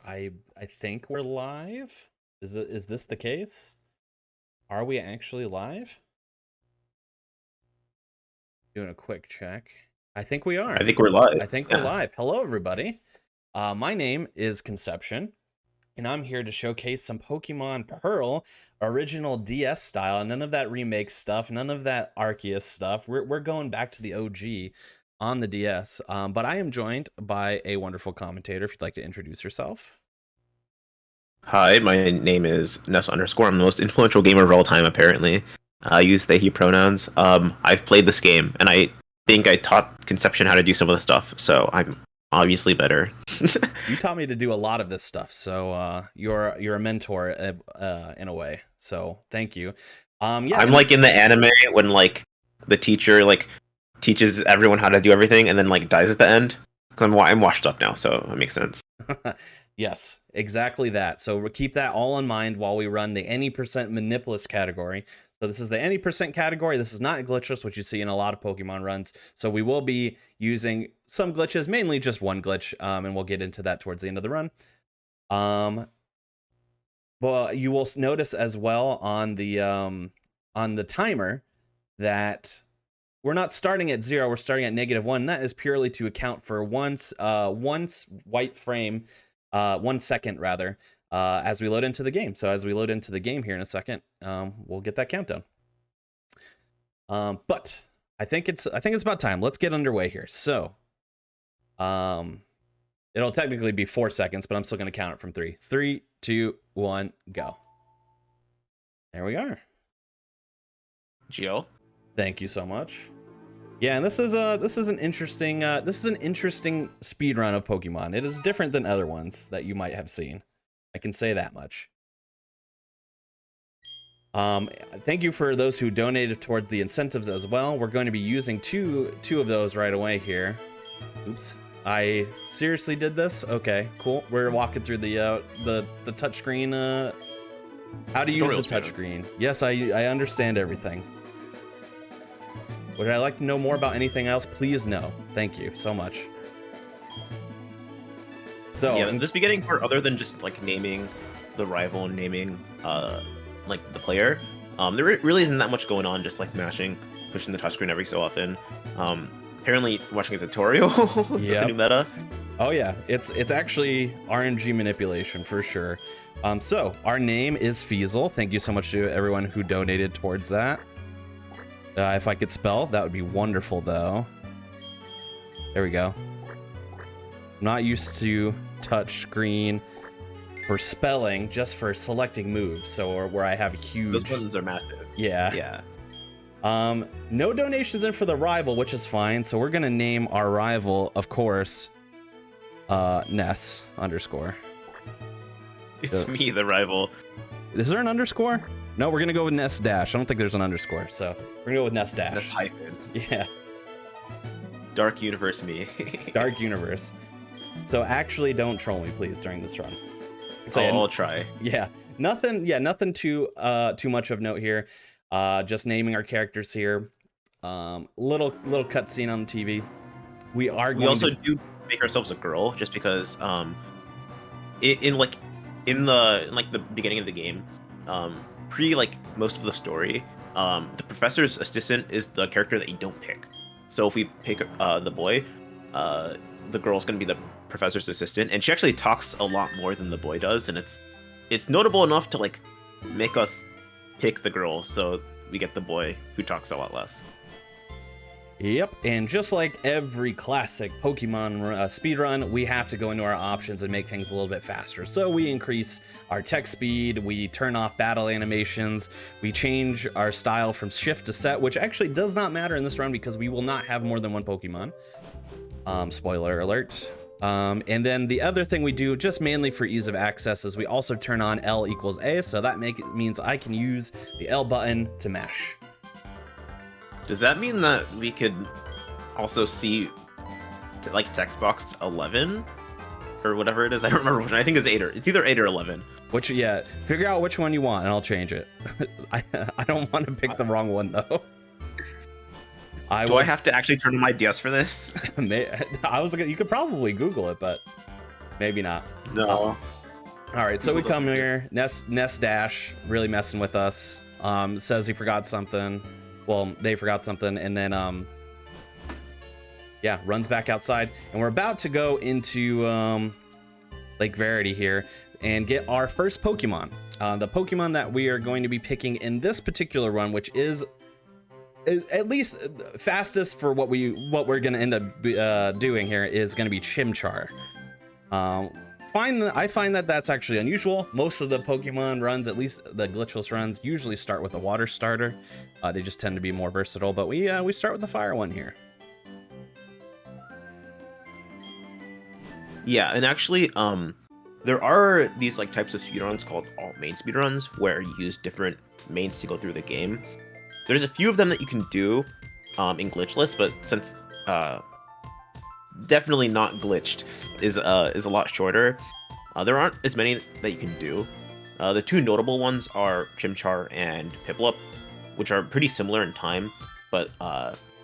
I think we're live. Is this the case? Are we actually live? Doing a quick check. I think we are. I think we're live. I think we're live. Hello, everybody. My name is Konception, and I'm here to showcase some Pokemon Pearl original DS style. None of that remake stuff. None of that Arceus stuff. We're going back to the OG on the DS. But I am joined by a wonderful commentator. If you'd like to introduce yourself. Hi, my name is Ness _. I'm the most influential gamer of all time, apparently. I use they, he pronouns. I've played this game, and I think I taught Konception how to do some of the stuff, so I'm obviously better. You taught me to do a lot of this stuff, so you're a mentor in a way. So thank you. Yeah, I'm like in the anime when like the teacher like teaches everyone how to do everything and then like dies at the end. Because I'm washed up now, so it makes sense. Yes, exactly that. So we'll keep that all in mind while we run the any % Manipulus category. So this is the any % category. This is not glitchless, which you see in a lot of Pokemon runs. So we will be using some glitches, mainly just one glitch, and we'll get into that towards the end of the run. But you will notice as well on the timer that we're not starting at 0. We're starting at -1. And that is purely to account for one white frame. 1 second rather, as we load into the game. So as we load into the game here in a second, we'll get that countdown. But I think it's about time. Let's get underway here. So, it'll technically be 4 seconds, but I'm still going to count it from 3. 3, 2, 1, go. There we are. Gio, thank you so much. Yeah, and this is an interesting speed run of Pokemon. It is different than other ones that you might have seen. I can say that much. Thank you for those who donated towards the incentives as well. We're going to be using two of those right away here. Oops, I seriously did this. Okay, cool. We're walking through the touchscreen. How to use the touchscreen. Yes, I understand everything. Would I like to know more about anything else? Please no. Thank you so much. So yeah, in this beginning part, other than just like naming the rival and naming like the player, there really isn't that much going on. Just like mashing, pushing the touchscreen every so often. Apparently, watching a tutorial. Yeah. The new meta. Oh yeah, it's actually RNG manipulation for sure. So our name is Feasel. Thank you so much to everyone who donated towards that. If I could spell, that would be wonderful, though. There we go. I'm not used to touch screen for spelling, just for selecting moves. So where I have huge. Those buttons are massive. Yeah. Yeah. No donations in for the rival, which is fine. So we're gonna name our rival, of course, Ness _. It's me, the rival. Is there an underscore? No, we're gonna go with Ness Dash. I don't think there's an underscore, so we're gonna go with Ness Dash. Ness hyphen. Yeah. Dark Universe me. Dark Universe. So actually, don't troll me, please, during this run. So, I'll try. Yeah, nothing. Yeah, nothing too much of note here. Just naming our characters here. Little cutscene on the TV. We also do make ourselves a girl, just because in the beginning of the game, pre like most of the story, the professor's assistant is the character that you don't pick. So if we pick the boy, the girl's gonna be the professor's assistant, and she actually talks a lot more than the boy does, and it's notable enough to like make us pick the girl, so we get the boy who talks a lot less. Yep, and just like every classic Pokemon speedrun, we have to go into our options and make things a little bit faster. So we increase our text speed, we turn off battle animations, we change our style from shift to set, which actually does not matter in this run because we will not have more than one Pokemon. Spoiler alert. And then the other thing we do, just mainly for ease of access, is we also turn on L = A, so that means I can use the L button to mash. Does that mean that we could also see like text box 11 or whatever it is? I don't remember which one. I think it's either 8 or 11. Which, yeah, figure out which one you want and I'll change it. I don't want to pick the wrong one though. Do I have to actually turn on my DS for this? You could probably Google it, but maybe not. No. All right, so we come here. Nest Dash really messing with us. Says he forgot something. Well, they forgot something, and then yeah, runs back outside, and we're about to go into Lake Verity here and get our first Pokemon. The Pokemon that we are going to be picking in this particular run, which is at least fastest for what we're going to end up doing here, is going to be Chimchar. I find that that's actually unusual. Most of the Pokemon runs, at least the glitchless runs, usually start with a water starter. They just tend to be more versatile, but we start with the fire one here. Yeah, and actually, there are these like types of speedruns called alt main speedruns where you use different mains to go through the game. There's a few of them that you can do in glitchless, but since definitely not glitched is a lot shorter, there aren't as many that you can do. The two notable ones are Chimchar and Piplup, which are pretty similar in time, but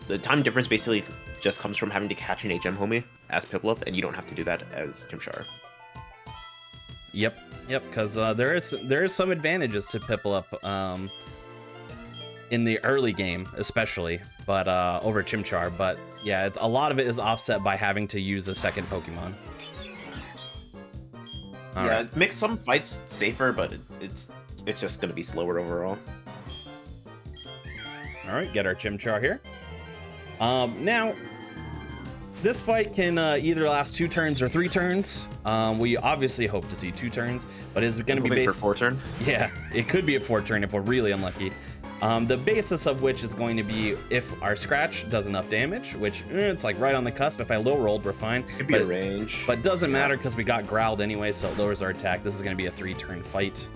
the time difference basically just comes from having to catch an HM homie as Piplup, and you don't have to do that as Chimchar. Yep, because there is some advantages to Piplup in the early game, especially, but over Chimchar. But yeah, a lot of it is offset by having to use a second Pokemon. Yeah, it makes some fights safer, but it's just going to be slower overall. All right, get our Chimchar here. Now, this fight can either last 2 turns or 3 turns. We obviously hope to see 2 turns, but is it going to be based for 4 turn? Yeah, it could be a 4 turn if we're really unlucky. The basis of which is going to be if our scratch does enough damage, which it's like right on the cusp. If I low rolled, we're fine. Could be a range, but doesn't matter because we got growled anyway, so it lowers our attack. This is going to be a 3-turn fight.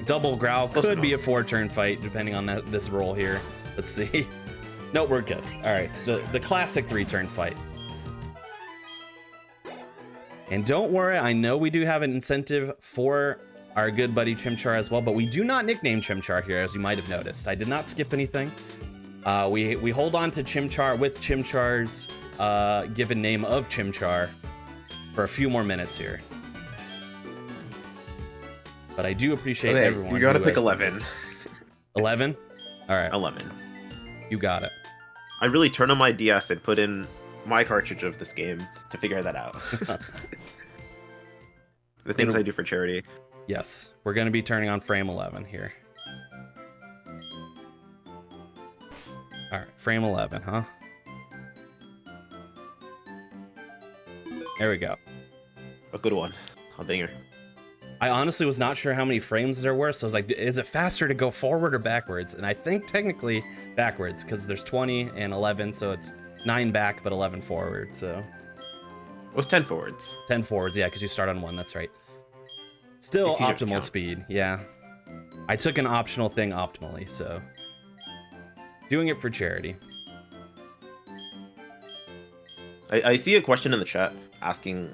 Double growl could be a 4-turn fight depending on this roll here. Let's see. No, we're good. All right, the classic 3-turn fight. And don't worry, I know we do have an incentive for our good buddy Chimchar as well, but we do not nickname Chimchar here, as you might have noticed. I did not skip anything. We hold on to Chimchar with Chimchar's given name of Chimchar for a few more minutes here. But I do appreciate everyone. You gotta pick 11. 11? All right. 11. You got it. I really turned on my DS and put in my cartridge of this game to figure that out. The things I do for charity. Yes, we're going to be turning on frame 11 here. All right, frame 11, huh? There we go. A good one. A banger. I honestly was not sure how many frames there were, so I was like, is it faster to go forward or backwards? And I think technically backwards, because there's 20 and 11, so it's 9 back, but 11 forward, so... It was 10 forwards. 10 forwards, yeah, because you start on 1, that's right. Still optimal speed, yeah. I took an optional thing optimally, so... Doing it for charity. I see a question in the chat asking,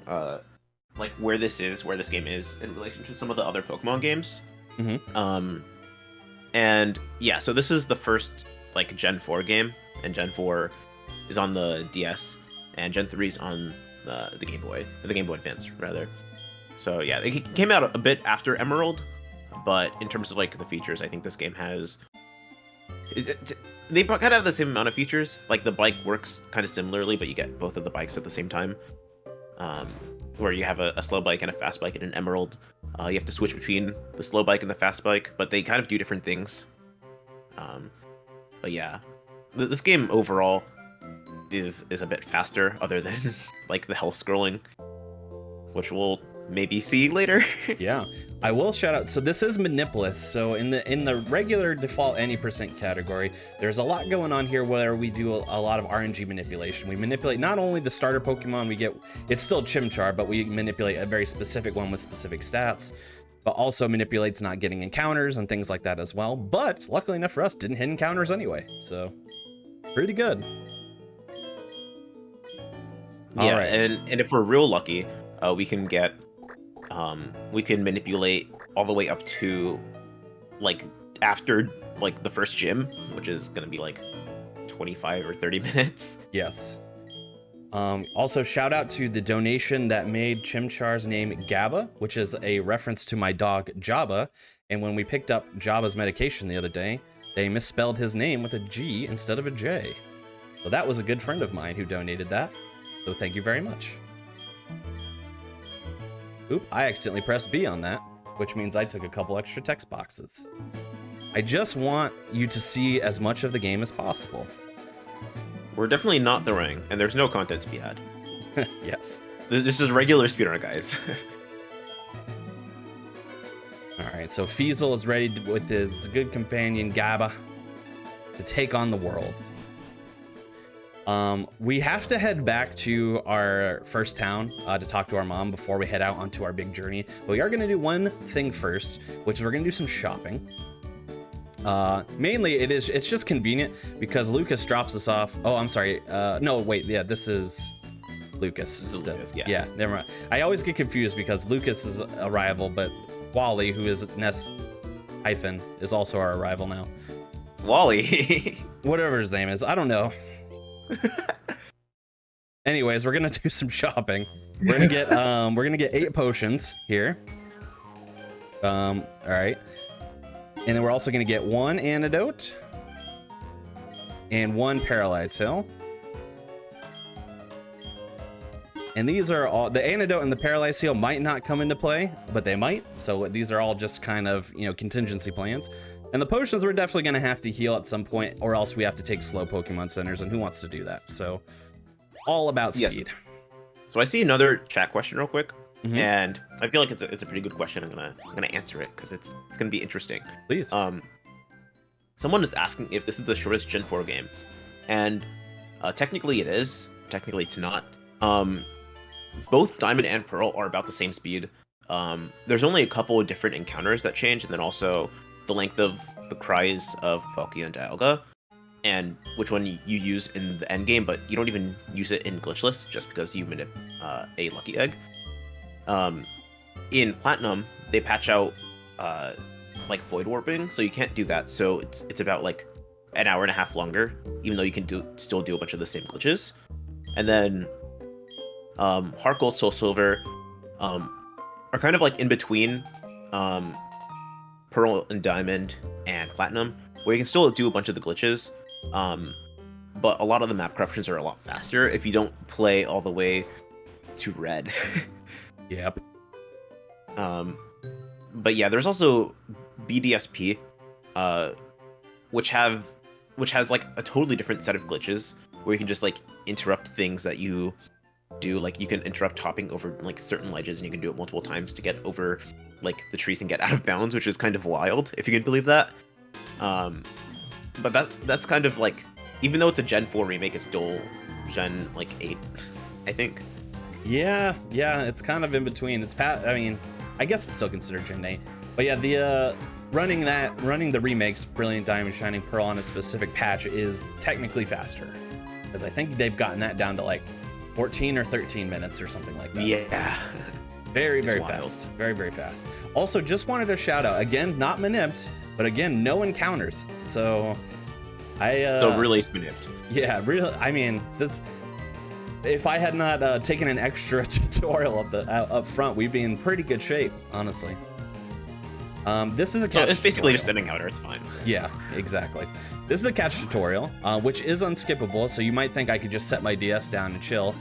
like, where this game is in relation to some of the other Pokemon games. Mm-hmm. And, yeah, so this is the first, like, Gen 4 game, and Gen 4 is on the DS, and Gen 3 is on the Game Boy Advance, rather. So yeah, it came out a bit after Emerald, but in terms of like the features, I think this game has... They kind of have the same amount of features. Like the bike works kind of similarly, but you get both of the bikes at the same time. Where you have a slow bike and a fast bike in an Emerald. You have to switch between the slow bike and the fast bike, but they kind of do different things. But yeah, this game overall is a bit faster, other than like the health scrolling, which we'll maybe see later. Yeah, I will shout out. So this is Manipulus. So in the regular default any % category, there's a lot going on here where we do a lot of RNG manipulation. We manipulate not only the starter Pokemon we get, it's still Chimchar, but we manipulate a very specific one with specific stats, but also manipulates not getting encounters and things like that as well. But luckily enough for us, didn't hit encounters anyway. So pretty good. Yeah, all right. And if we're real lucky, we can get we can manipulate all the way up to like after like the first gym, which is gonna be like 25 or 30 minutes. Yes. Also, shout out to the donation that made Chimchar's name Gabba, which is a reference to my dog Jabba. And when we picked up Jabba's medication the other day, they misspelled his name with a G instead of a J. So that was a good friend of mine who donated that. So thank you very much. Oop, I accidentally pressed B on that, which means I took a couple extra text boxes. I just want you to see as much of the game as possible. We're definitely not the ring, and there's no content to be had. Yes. This is regular speedrun, guys. Alright, so Feasel is ready with his good companion Gabba to take on the world. We have to head back to our first town to talk to our mom before we head out onto our big journey. But we are going to do one thing first, which is we're going to do some shopping. Mainly it's just convenient because Lucas drops us off. Oh, I'm sorry. No, wait. Yeah, this is Lucas. This is Lucas, yeah. Yeah, never mind. I always get confused because Lucas is a rival, but Wally, who is Ness hyphen, is also our rival now. Wally. Whatever his name is. I don't know. Anyways, we're gonna do some shopping. We're gonna get 8 potions here. All right. And then we're also going to get 1 antidote and 1 paralyze heal. And these are all, the antidote and the paralyze heal might not come into play, but they might. So these are all just kind of, you know, contingency plans. And the potions we're definitely going to have to heal at some point, or else we have to take slow Pokemon centers, and who wants to do that? So all about speed. Yes. So I see another chat question real quick. And I feel like it's a pretty good question. I'm gonna answer it because it's gonna be interesting. Please. Someone is asking if this is the shortest Gen 4 game, and technically it is. Technically it's not. Both Diamond and Pearl are about the same speed. There's only a couple of different encounters that change, and then also the length of the cries of Palkia and Dialga, and which one you use in the end game, but you don't even use it in glitchless just because you manip a lucky egg. In Platinum, they patch out like void warping, so you can't do that. So it's about like an hour and a half longer, even though you can still do a bunch of the same glitches. And then Heart Gold, Soul Silver are kind of like in between Pearl and Diamond and Platinum, where you can still do a bunch of the glitches. But a lot of the map corruptions are a lot faster if you don't play all the way to Red. Yep. But yeah, there's also BDSP, which has like a totally different set of glitches where you can just like interrupt things that you do. Like you can interrupt hopping over like certain ledges, and you can do it multiple times to get over like the trees and get out of bounds, which is kind of wild if you can believe that. But that's kind of like, even though it's a Gen 4 remake, it's still Gen like 8, I think. Yeah, it's kind of in between. I mean, I guess it's still considered Gen 8. But yeah, the running the remakes, Brilliant Diamond, Shining Pearl on a specific patch is technically faster. Because I think they've gotten that down to like 14 or 13 minutes or something like that. Yeah. Very fast. Very, very fast. Also, just wanted to shout out, again, not manipped, but again, no encounters. So so really manipped. Yeah, really. I mean, this. If I had not taken an extra tutorial up front, we'd be in pretty good shape, honestly. This is a catch. So it's basically just an encounter. It's fine. Yeah, exactly. This is a catch tutorial, which is unskippable. So you might think I could just set my DS down and chill.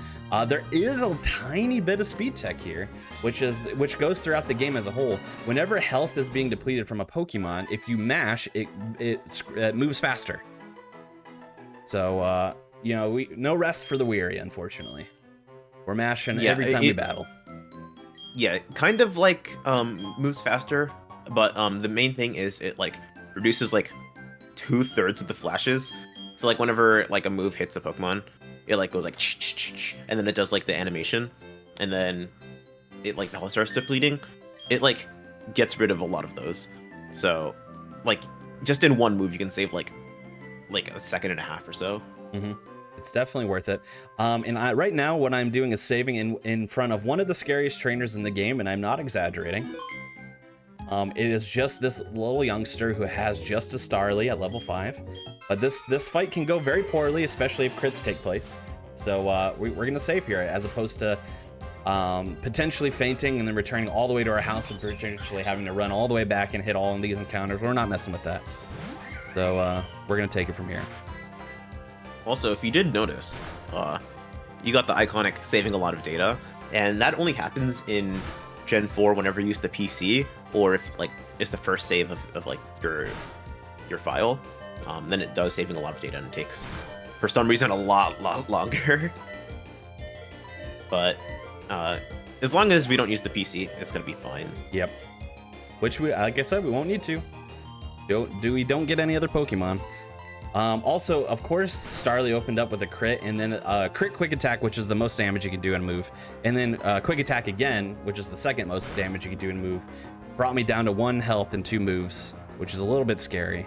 There is a tiny bit of speed tech here, which goes throughout the game as a whole. Whenever health is being depleted from a Pokemon, if you mash, it moves faster. So. You know, no rest for the weary, unfortunately. We're mashing every time we battle. Yeah, kind of like moves faster, but the main thing is it like reduces like 2/3 of the flashes. So like whenever like a move hits a Pokemon, it like goes like and then it does like the animation, and then it like the health starts depleting. It like gets rid of a lot of those. So like just in one move you can save like a second and a half or so. Mm-hmm. It's definitely worth it. And right now, what I'm doing is saving in front of one of the scariest trainers in the game, and I'm not exaggerating. It is just this little youngster who has just a Starly at level 5. But this fight can go very poorly, especially if crits take place. So we're gonna save here as opposed to potentially fainting and then returning all the way to our house and potentially having to run all the way back and hit all of these encounters. We're not messing with that. So we're gonna take it from here. Also, if you did notice, you got the iconic saving a lot of data, and that only happens in Gen 4 whenever you use the PC, or if like it's the first save of like your file, then it does saving a lot of data, and it takes, for some reason, a lot longer. But as long as we don't use the PC, it's gonna be fine. Yep. Which we, like I said, we won't need to. We don't get any other Pokemon. Also, of course, Starly opened up with a crit, and then crit quick attack, which is the most damage you can do in a move, and then quick attack again, which is the second most damage you can do in a move, brought me down to 1 health and 2 moves, which is a little bit scary.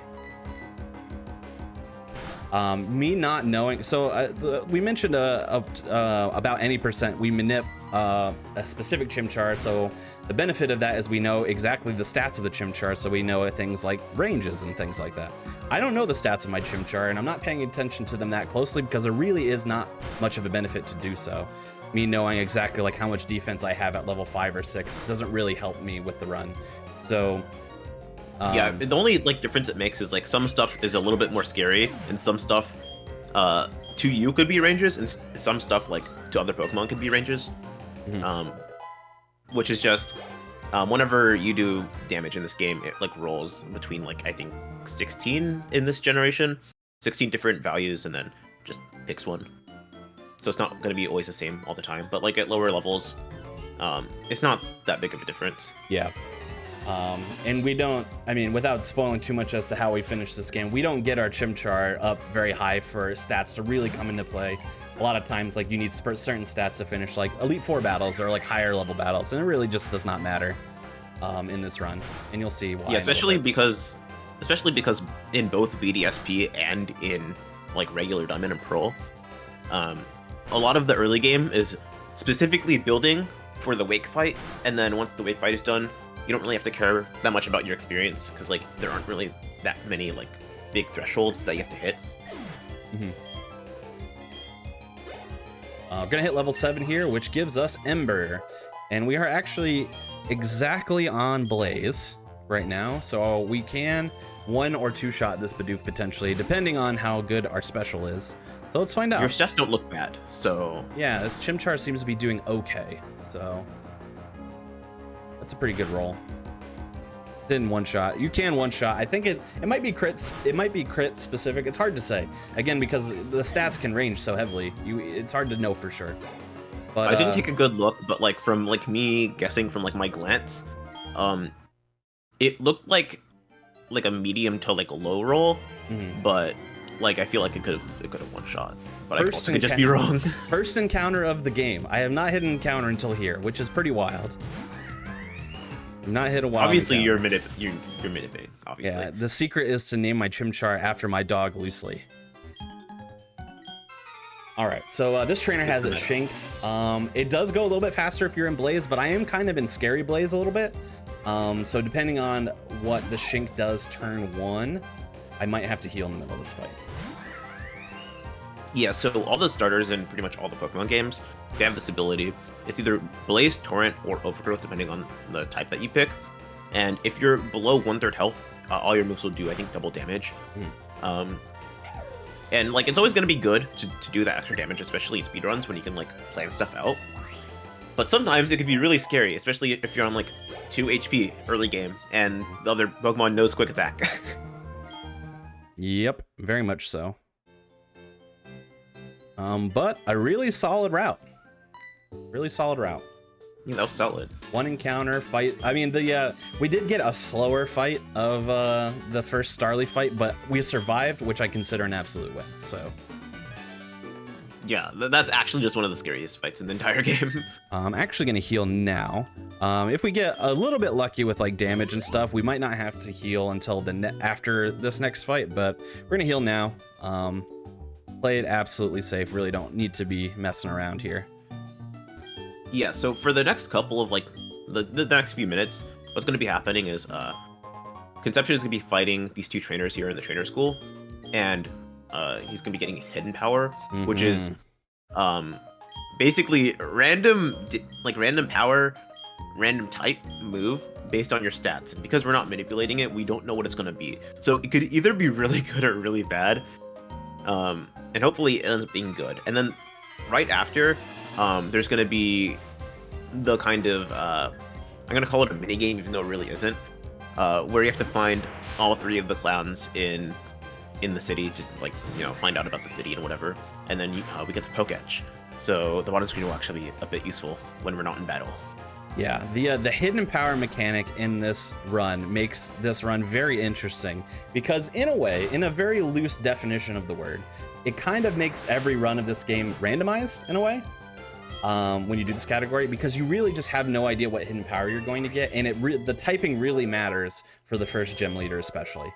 Me not knowing, so we mentioned about any percent we manip a specific Chimchar, so the benefit of that is we know exactly the stats of the Chimchar, so we know things like ranges and things like that. I don't know the stats of my Chimchar, and I'm not paying attention to them that closely because there really is not much of a benefit to do so. Me knowing exactly like how much defense I have at level 5 or 6 doesn't really help me with the run. So yeah, the only like difference it makes is like some stuff is a little bit more scary, and some stuff to you could be ranges, and some stuff like to other Pokemon could be ranges. Which is just whenever you do damage in this game, it like rolls between like I think 16 in this generation, 16 different values, and then just picks one. So it's not going to be always the same all the time, but like at lower levels, it's not that big of a difference. Yeah. And we don't, I mean, without spoiling too much as to how we finish this game, we don't get our Chimchar up very high for stats to really come into play. A lot of times, like, you need certain stats to finish, like, Elite Four battles or, like, higher level battles, and it really just does not matter in this run, and you'll see why. Yeah, especially because in both BDSP and in, like, regular Diamond and Pearl, a lot of the early game is specifically building for the Wake fight, and then once the Wake fight is done, you don't really have to care that much about your experience, because, like, there aren't really that many, like, big thresholds that you have to hit. Gonna hit level 7 here, which gives us Ember, and we are actually exactly on Blaze right now, so we can 1 or 2 shot this Bidoof potentially, depending on how good our special is. So let's find out. Your stats don't look bad, so yeah, this Chimchar seems to be doing okay, so that's a pretty good roll. Didn't 1-shot. You can 1-shot. I think it might be crits. It might be crit specific. It's hard to say. Again, because the stats can range so heavily. It's hard to know for sure. But I didn't take a good look, but like from like me guessing from like my glance, it looked like a medium to like a low roll, but like I feel like it could have 1-shot. But I also could just be wrong. First encounter of the game. I have not hit an encounter until here, which is pretty wild. Not hit a wild. Obviously, you're mid-bait. Obviously. Yeah, the secret is to name my Chimchar after my dog loosely. All right, so this trainer has it Shinx. It does go a little bit faster if you're in Blaze, but I am kind of in Scary Blaze a little bit. So depending on what the Shinx does turn 1, I might have to heal in the middle of this fight. Yeah, so all the starters in pretty much all the Pokemon games, they have this ability. It's either Blaze, Torrent, or Overgrowth, depending on the type that you pick. And if you're below 1/3 health, all your moves will do, I think, double damage. And like, it's always going to be good to do that extra damage, especially in speedruns when you can like plan stuff out. But sometimes it can be really scary, especially if you're on like 2 HP early game and the other Pokemon knows quick attack. Yep, very much so. But a really solid route. Really solid route. You know, solid. 1 encounter fight. I mean, we did get a slower fight of the first Starly fight, but we survived, which I consider an absolute win. So yeah, that's actually just one of the scariest fights in the entire game. I'm actually gonna heal now. If we get a little bit lucky with like damage and stuff, we might not have to heal until after this next fight, but we're gonna heal now. Play it absolutely safe. Really don't need to be messing around here. Yeah, so for the next couple of like the next few minutes, what's going to be happening is Konception is going to be fighting these 2 trainers here in the trainer school, and he's going to be getting hidden power, which is basically random power, random type move based on your stats. And because we're not manipulating it, we don't know what it's gonna be. So it could either be really good or really bad. And hopefully it ends up being good. And then right after, there's gonna be the kind of I'm gonna call it a mini game, even though it really isn't, where you have to find all 3 of the clowns in the city to, like, you know, find out about the city and whatever. And then we get the Poketch. So the bottom screen will actually be a bit useful when we're not in battle. Yeah, the hidden power mechanic in this run makes this run very interesting because, in a way, in a very loose definition of the word, it kind of makes every run of this game randomized in a way when you do this category, because you really just have no idea what hidden power you're going to get, and the typing really matters for the first gym leader especially.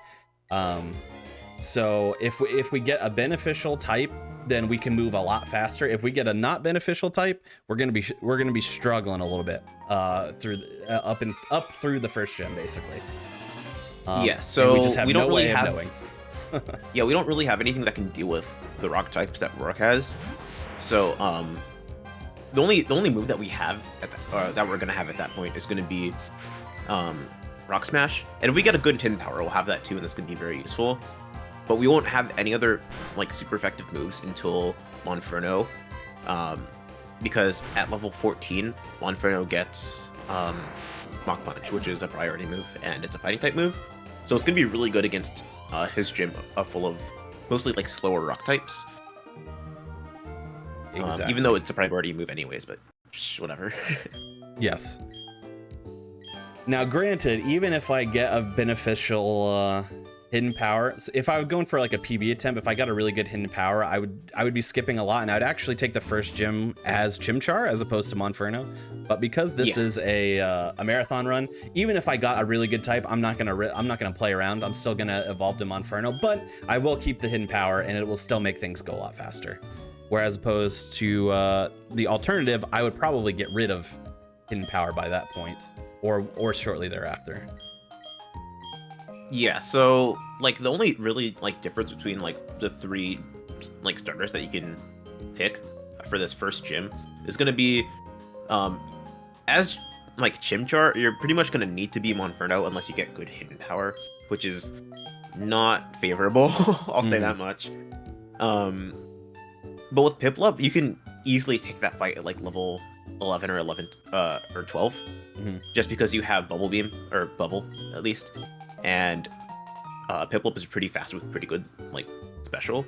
So if we get a beneficial type, then we can move a lot faster. If we get a not beneficial type, we're gonna be struggling a little bit up through the first gym basically. Yeah, so we just have we don't no really way have, of knowing. yeah, we don't really have anything that can deal with the rock types that Rourke has. So the only move that we have that we're gonna have at that point is gonna be Rock Smash. And if we get a good hidden power, we'll have that too, and that's gonna be very useful. But we won't have any other like super effective moves until Monferno, because at level 14, Monferno gets Mach Punch, which is a priority move, and it's a fighting type move. So it's gonna be really good against his gym full of mostly like slower rock types. Exactly. Even though it's a priority move anyways, but whatever. Yes. Now, granted, even if I get a beneficial hidden power, if I was going for like a PB attempt, if I got a really good hidden power, I would be skipping a lot, and I'd actually take the first gym as Chimchar as opposed to Monferno. But because this is a marathon run, even if I got a really good type, I'm not gonna play around. I'm still gonna evolve to Monferno, but I will keep the hidden power, and it will still make things go a lot faster. Whereas opposed to the alternative, I would probably get rid of hidden power by that point, or shortly thereafter. Yeah, so like the only really like difference between like the 3 like starters that you can pick for this first gym is gonna be as like Chimchar, you're pretty much gonna need to be Monferno unless you get good hidden power, which is not favorable. I'll say that much. But with Piplup, you can easily take that fight at like level 11 or 12, just because you have Bubble Beam, or Bubble at least, and Piplup is pretty fast with pretty good like special,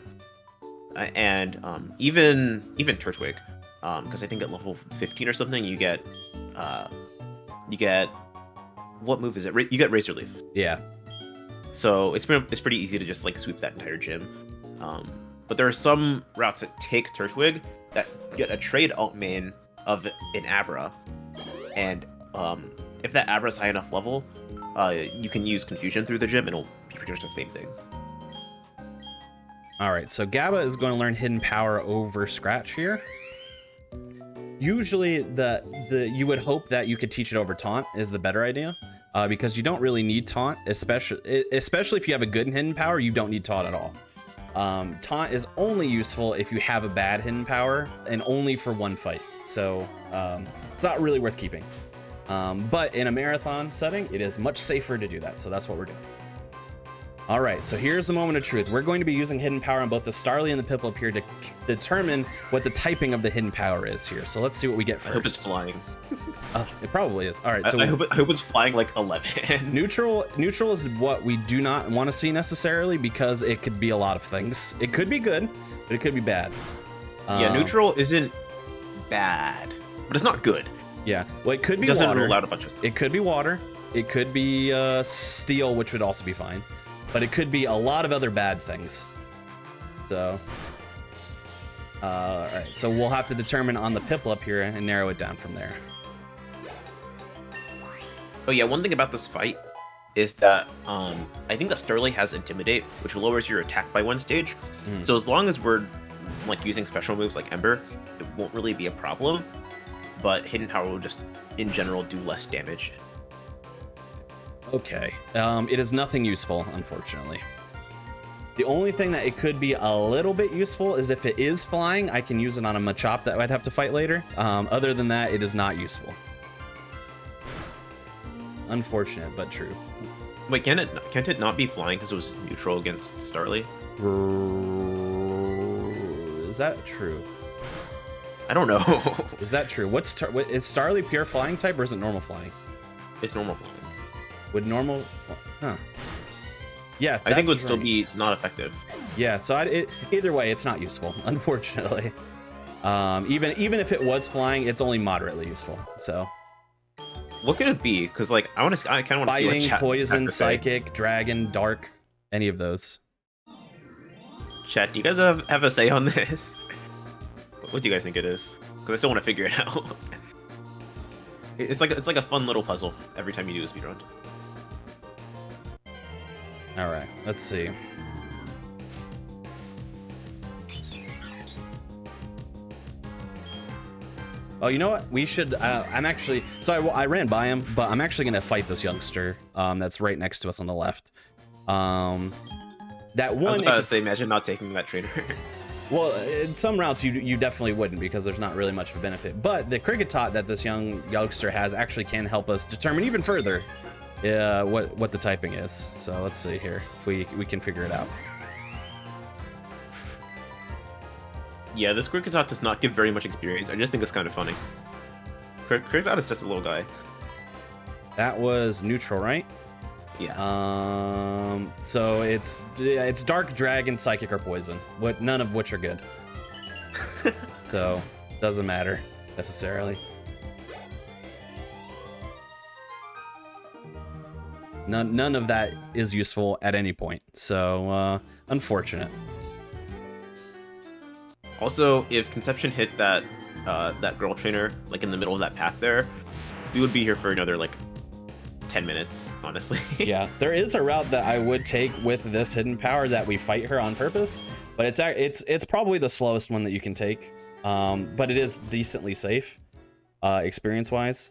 and even Turtwig, because I think at level 15 or something you get what move is it? You get Razor Leaf. Yeah. So it's pretty easy to just like sweep that entire gym. But there are some routes that take Turtwig that get a trade alt main of an Abra, and if that Abra is high enough level, you can use Confusion through the gym, and it'll be pretty much the same thing. All right, so Gabba is going to learn hidden power over Scratch here. Usually, you would hope that you could teach it over Taunt is the better idea, because you don't really need Taunt, especially if you have a good hidden power. You don't need Taunt at all. Taunt is only useful if you have a bad hidden power, and only for one fight. So it's not really worth keeping. But in a marathon setting, it is much safer to do that. So that's what we're doing. All right, so here's the moment of truth. We're going to be using hidden power on both the Starly and the Piplup here to determine what the typing of the hidden power is here. So let's see what we get first. I hope it's flying. It probably is. All right, so I hope it's flying like 11. Neutral is what we do not want to see necessarily, because it could be a lot of things. It could be good, but it could be bad. Yeah, neutral isn't bad, but it's not good. Yeah, well, it could be doesn't water. rule out a bunch of stuff. It could be water. It could be steel, which would also be fine. But it could be a lot of other bad things. So, all right. So we'll have to determine on the Piplup here and narrow it down from there. Oh yeah, one thing about this fight is that I think that Starly has Intimidate, which lowers your attack by 1 stage. So as long as we're like using special moves like Ember, it won't really be a problem. But hidden power will just, in general, do less damage. Okay. It is nothing useful, unfortunately. The only thing that it could be a little bit useful is if it is flying, I can use it on a Machop that I'd have to fight later. Other than that, it is not useful. Unfortunate, but true. Wait, can't it not be flying because it was neutral against Starly? Is that true? I don't know. Is that true? Is Starly pure flying type or is it normal flying? It's normal flying. Would normal? Huh. Yeah, I think it would still be not effective. Yeah, so either way, it's not useful, unfortunately. Even if it was flying, it's only moderately useful. So. What could it be? Because like I kind of want to see fighting, what chat poison, has to say. psychic, dragon, dark, any of those. Chat, do you guys have a say on this? What do you guys think it is? Because I still want to figure it out. It's like a fun little puzzle every time you do a speedrun. All right, let's see. Oh, you know what? We should. I'm actually. So I ran by him, but I'm actually gonna fight this youngster. That's right next to us on the left. That one. I was about to say, imagine not taking that trainer. Well, in some routes you definitely wouldn't because there's not really much of a benefit. But the cricket tot that this youngster has actually can help us determine even further what the typing is. So let's see here if we can figure it out. Yeah, this cricket tot does not give very much experience. I just think it's kind of funny. Cricket tot is just a little guy. That was neutral, right? Yeah. So it's dark, dragon, psychic, or poison. None of which are good. So doesn't matter necessarily. None of that is useful at any point. So unfortunate. Also, if Konception hit that girl trainer like in the middle of that path there, we would be here for another like 10 minutes, honestly. Yeah, there is a route that I would take with this hidden power that we fight her on purpose, but it's probably the slowest one that you can take. But it is decently safe, experience-wise.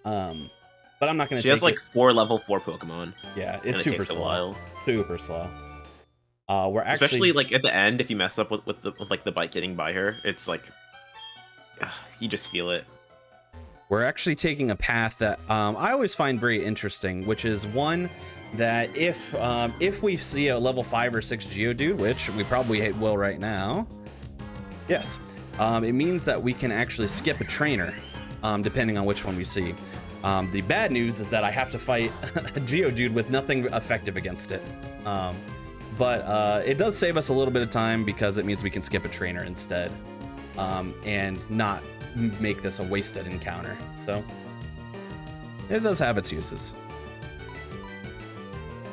But I'm not gonna. She has like 4 level 4 Pokemon. Yeah, it's super slow. Super slow. We're actually, especially like at the end, if you mess up with like the bike getting by her, it's like you just feel it. We're actually taking a path that I always find very interesting, which is one that if we see a level 5 or 6 Geodude, which we probably will right now, yes, it means that we can actually skip a trainer, depending on which one we see. The bad news is that I have to fight a Geodude with nothing effective against it. But it does save us a little bit of time because it means we can skip a trainer instead, and not make this a wasted encounter. So it does have its uses.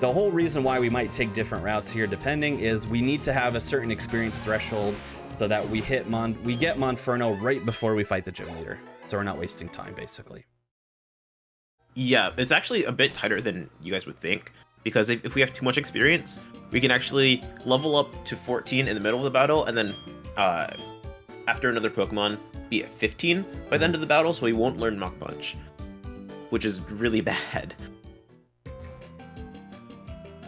The whole reason why we might take different routes here depending is we need to have a certain experience threshold so that we get Monferno right before we fight the gym leader, so we're not wasting time basically. Yeah, it's actually a bit tighter than you guys would think, because if we have too much experience, we can actually level up to 14 in the middle of the battle, and then after another Pokemon be at 15 by the end of the battle, so we won't learn Mach Punch, which is really bad.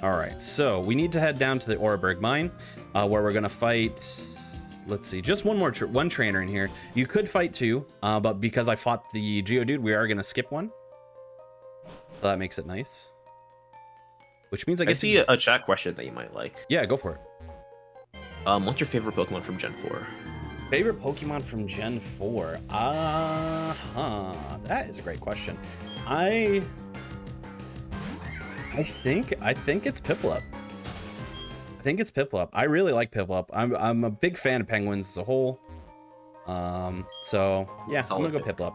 All right, so we need to head down to the Oraberg Mine, where we're gonna fight. Let's see, just one trainer in here. You could fight 2, but because I fought the Geodude, we are gonna skip 1. So that makes it nice. Which means I see a chat question that you might like. Yeah, go for it. What's your favorite Pokemon from Gen 4? Favorite Pokemon from Gen 4? That is a great question. I think it's Piplup. I think it's Piplup. I really like Piplup. I'm a big fan of penguins as a whole. So yeah, I'm gonna go Piplup.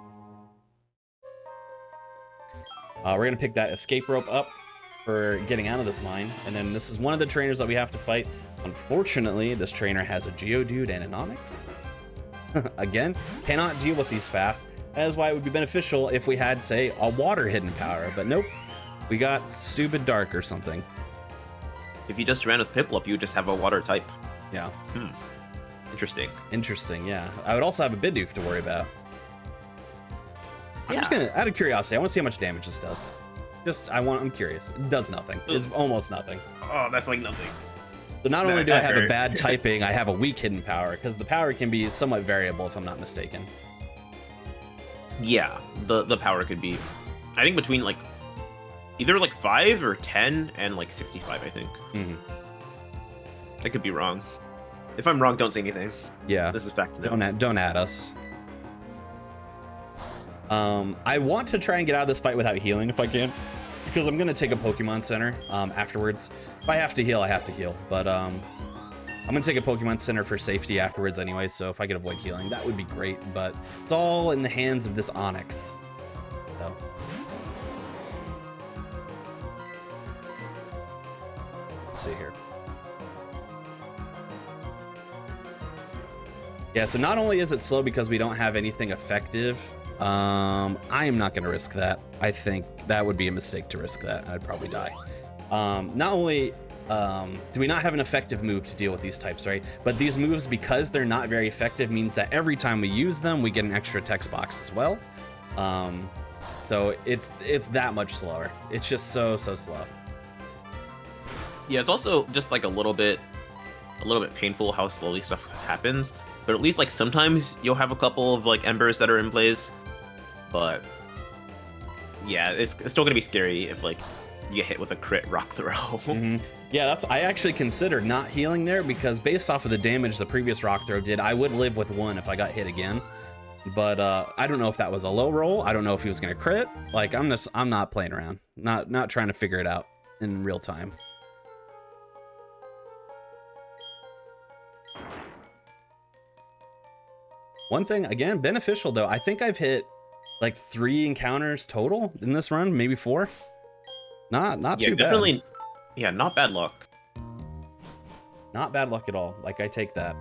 We're gonna pick that escape rope up for getting out of this mine, and then this is one of the trainers that we have to fight. Unfortunately, this trainer has a Geodude and an Onix. Again, cannot deal with these fast. That is why it would be beneficial if we had, say, a water hidden power, but nope. We got stupid dark or something. If you just ran with Piplup, you would just have a water type. Yeah. Interesting. Interesting, yeah. I would also have a Bidoof to worry about. I'm just gonna, out of curiosity, I want to see how much damage this does. I'm curious. It does nothing. It's almost nothing. Oh, that's like nothing. So not only do I have a bad typing, I have a weak hidden power, because the power can be somewhat variable if I'm not mistaken. Yeah, the power could be, I think, between like either like 5 or 10 and like 65, I think. I could be wrong. If I'm wrong, don't say anything. Yeah. This is fact. Don't add us. I want to try and get out of this fight without healing if I can, because I'm gonna take a Pokemon Center afterwards. If I have to heal, I have to heal. But I'm gonna take a Pokemon Center for safety afterwards anyway. So if I could avoid healing, that would be great. But it's all in the hands of this Onix. So. Let's see here. Yeah, so not only is it slow because we don't have anything effective, I am not going to risk that. I think that would be a mistake to risk that. I'd probably die. Not only do we not have an effective move to deal with these types, right? But these moves, because they're not very effective, means that every time we use them, we get an extra text box as well. So it's that much slower. It's just so slow. Yeah, it's also just like a little bit painful how slowly stuff happens. But at least like sometimes you'll have a couple of like embers that are in place. But yeah, it's still gonna be scary if like you get hit with a crit rock throw. Yeah, I actually considered not healing there, because based off of the damage the previous rock throw did, I would live with 1 if I got hit again. But I don't know if that was a low roll. I don't know if he was gonna crit. Like I'm not playing around. Not trying to figure it out in real time. One thing, again, beneficial though, I think I've hit like 3 encounters total in this run, maybe 4. Not too definitely, bad. Yeah, not bad luck. Not bad luck at all. Like, I take that.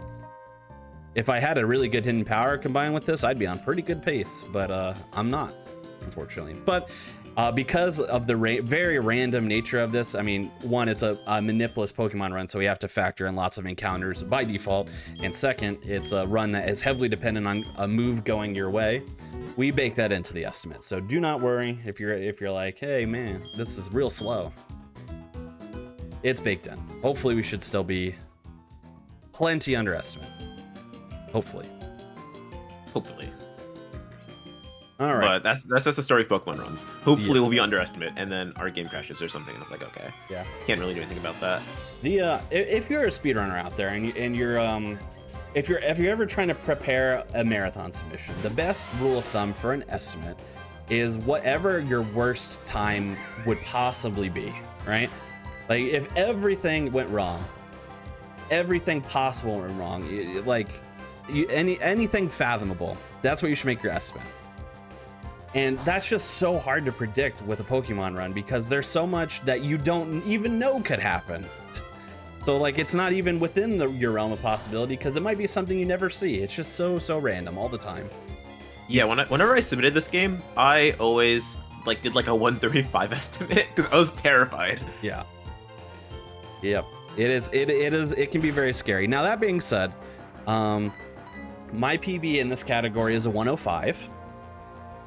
If I had a really good hidden power combined with this, I'd be on pretty good pace, but I'm not, unfortunately. But because of the very random nature of this, I mean, one, it's a manipulous Pokemon run, so we have to factor in lots of encounters by default. And second, it's a run that is heavily dependent on a move going your way. We bake that into the estimate, so do not worry if you're like, hey man, this is real slow. It's baked in. Hopefully, we should still be plenty underestimate. Hopefully. All right. But that's just the story of Pokemon runs. Hopefully we'll be underestimate, and then our game crashes or something, and it's like, okay, yeah, can't really do anything about that. If you're a speedrunner out there and you're if you're ever trying to prepare a marathon submission, the best rule of thumb for an estimate is whatever your worst time would possibly be, right? Like if everything went wrong, everything possible went wrong, anything fathomable, that's what you should make your estimate. And that's just so hard to predict with a Pokemon run, because there's so much that you don't even know could happen. So like, it's not even within your realm of possibility, because it might be something you never see. It's just so random all the time. Yeah, whenever I submitted this game, I always like did like a 135 estimate because I was terrified. Yeah. Yep. It can be very scary. Now that being said, my PB in this category is a 105.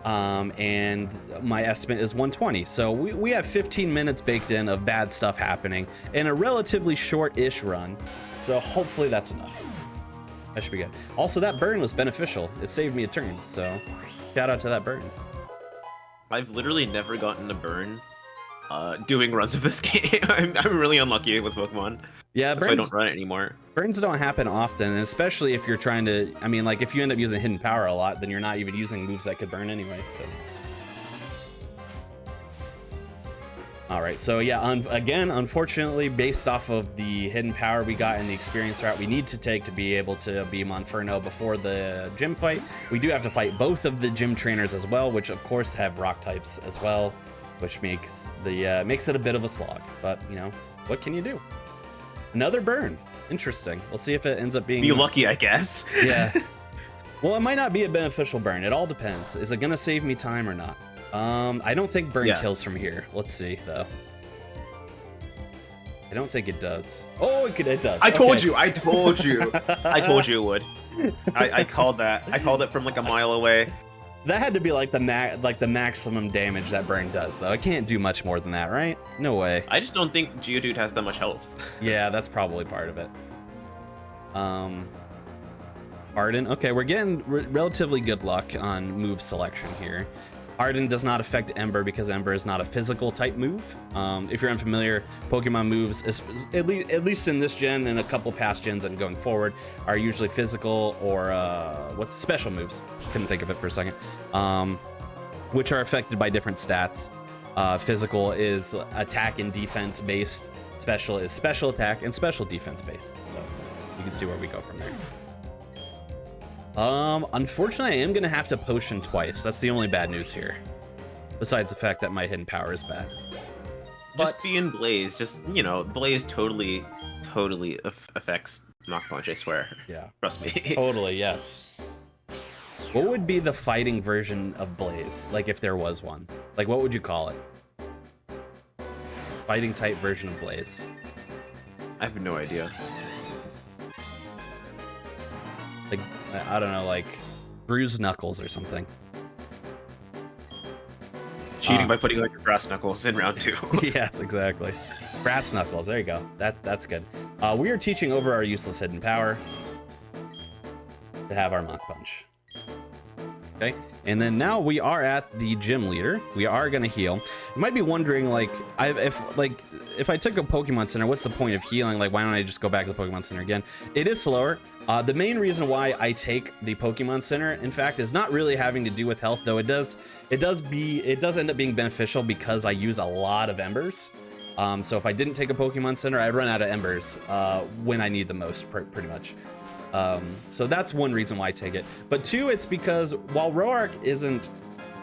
And my estimate is 120. So we have 15 minutes baked in of bad stuff happening in a relatively short-ish run. So hopefully that's enough. That should be good. Also, that burn was beneficial. It saved me a turn. So shout out to that burn. I've literally never gotten a burn doing runs of this game. I'm really unlucky with Pokemon. Yeah, that's why I don't run it anymore. Burns don't happen often, and especially if you're trying to, I mean, like if you end up using hidden power a lot, then you're not even using moves that could burn anyway. So, all right, so yeah, again, unfortunately, based off of the hidden power we got in the experience route we need to take to be able to be Monferno before the gym fight, we do have to fight both of the gym trainers as well, which of course have rock types as well, which makes it a bit of a slog. But you know, what can you do? Another burn. Interesting. We'll see if it ends up being... Be lucky, I guess. Yeah. Well, it might not be a beneficial burn. It all depends. Is it going to save me time or not? I don't think burn kills from here. Let's see, though. I don't think it does. Oh, it does. I told you. I told you it would. I called that. I called it from like a mile away. That had to be like the maximum damage that burn does, though. It can't do much more than that, right? No way. I just don't think Geodude has that much health. Yeah, that's probably part of it. Arden. Okay, we're getting relatively good luck on move selection here. Arden does not affect Ember because Ember is not a physical type move. If you're unfamiliar, Pokemon moves, at least in this gen and a couple past gens and going forward, are usually physical or what's special moves. Couldn't think of it for a second. Which are affected by different stats. Physical is attack and defense based. Special is special attack and special defense based. So you can see where we go from there. Unfortunately, I am gonna have to potion twice. That's the only bad news here. Besides the fact that my hidden power is bad. Just being Blaze, you know, Blaze totally affects Mach Punch, I swear. Yeah. Trust me. Totally, yes. What would be the fighting version of Blaze? Like, if there was one. Like, what would you call it? Fighting type version of Blaze. I have no idea. Like, I don't know, like Bruised Knuckles or something. Cheating by putting like your Grass Knuckles in round 2. Yes, exactly. Brass Knuckles, there you go. That's good. We are teaching over our useless hidden power to have our Mach Punch. Okay, and then now we are at the gym leader. We are gonna heal. You might be wondering, like, if I took a Pokemon Center, what's the point of healing? Like, why don't I just go back to the Pokemon Center again? It is slower. The main reason why I take the Pokemon Center, in fact, is not really having to do with health, though it does end up being beneficial because I use a lot of Embers. So if I didn't take a Pokemon Center, I'd run out of Embers when I need the most, pretty much. So that's one reason why I take it. But two, it's because while Roark isn't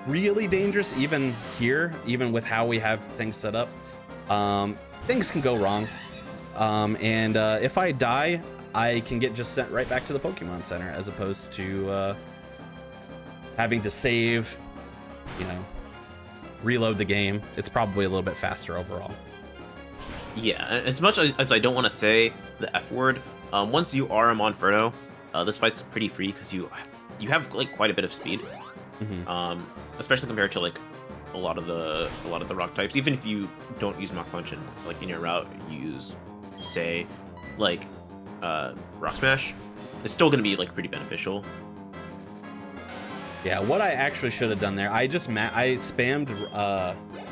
really dangerous, even here, even with how we have things set up, things can go wrong. And if I die, I can get just sent right back to the Pokemon Center as opposed to having to save, you know, reload the game. It's probably a little bit faster overall. Yeah, as much as I don't want to say the F word, once you are a Monferno, this fight's pretty free because you have like quite a bit of speed, especially compared to like a lot of the rock types. Even if you don't use Mach Punch and like in your route, you use say like Rock Smash, it's still going to be like pretty beneficial. Yeah, what I actually should have done there, I spammed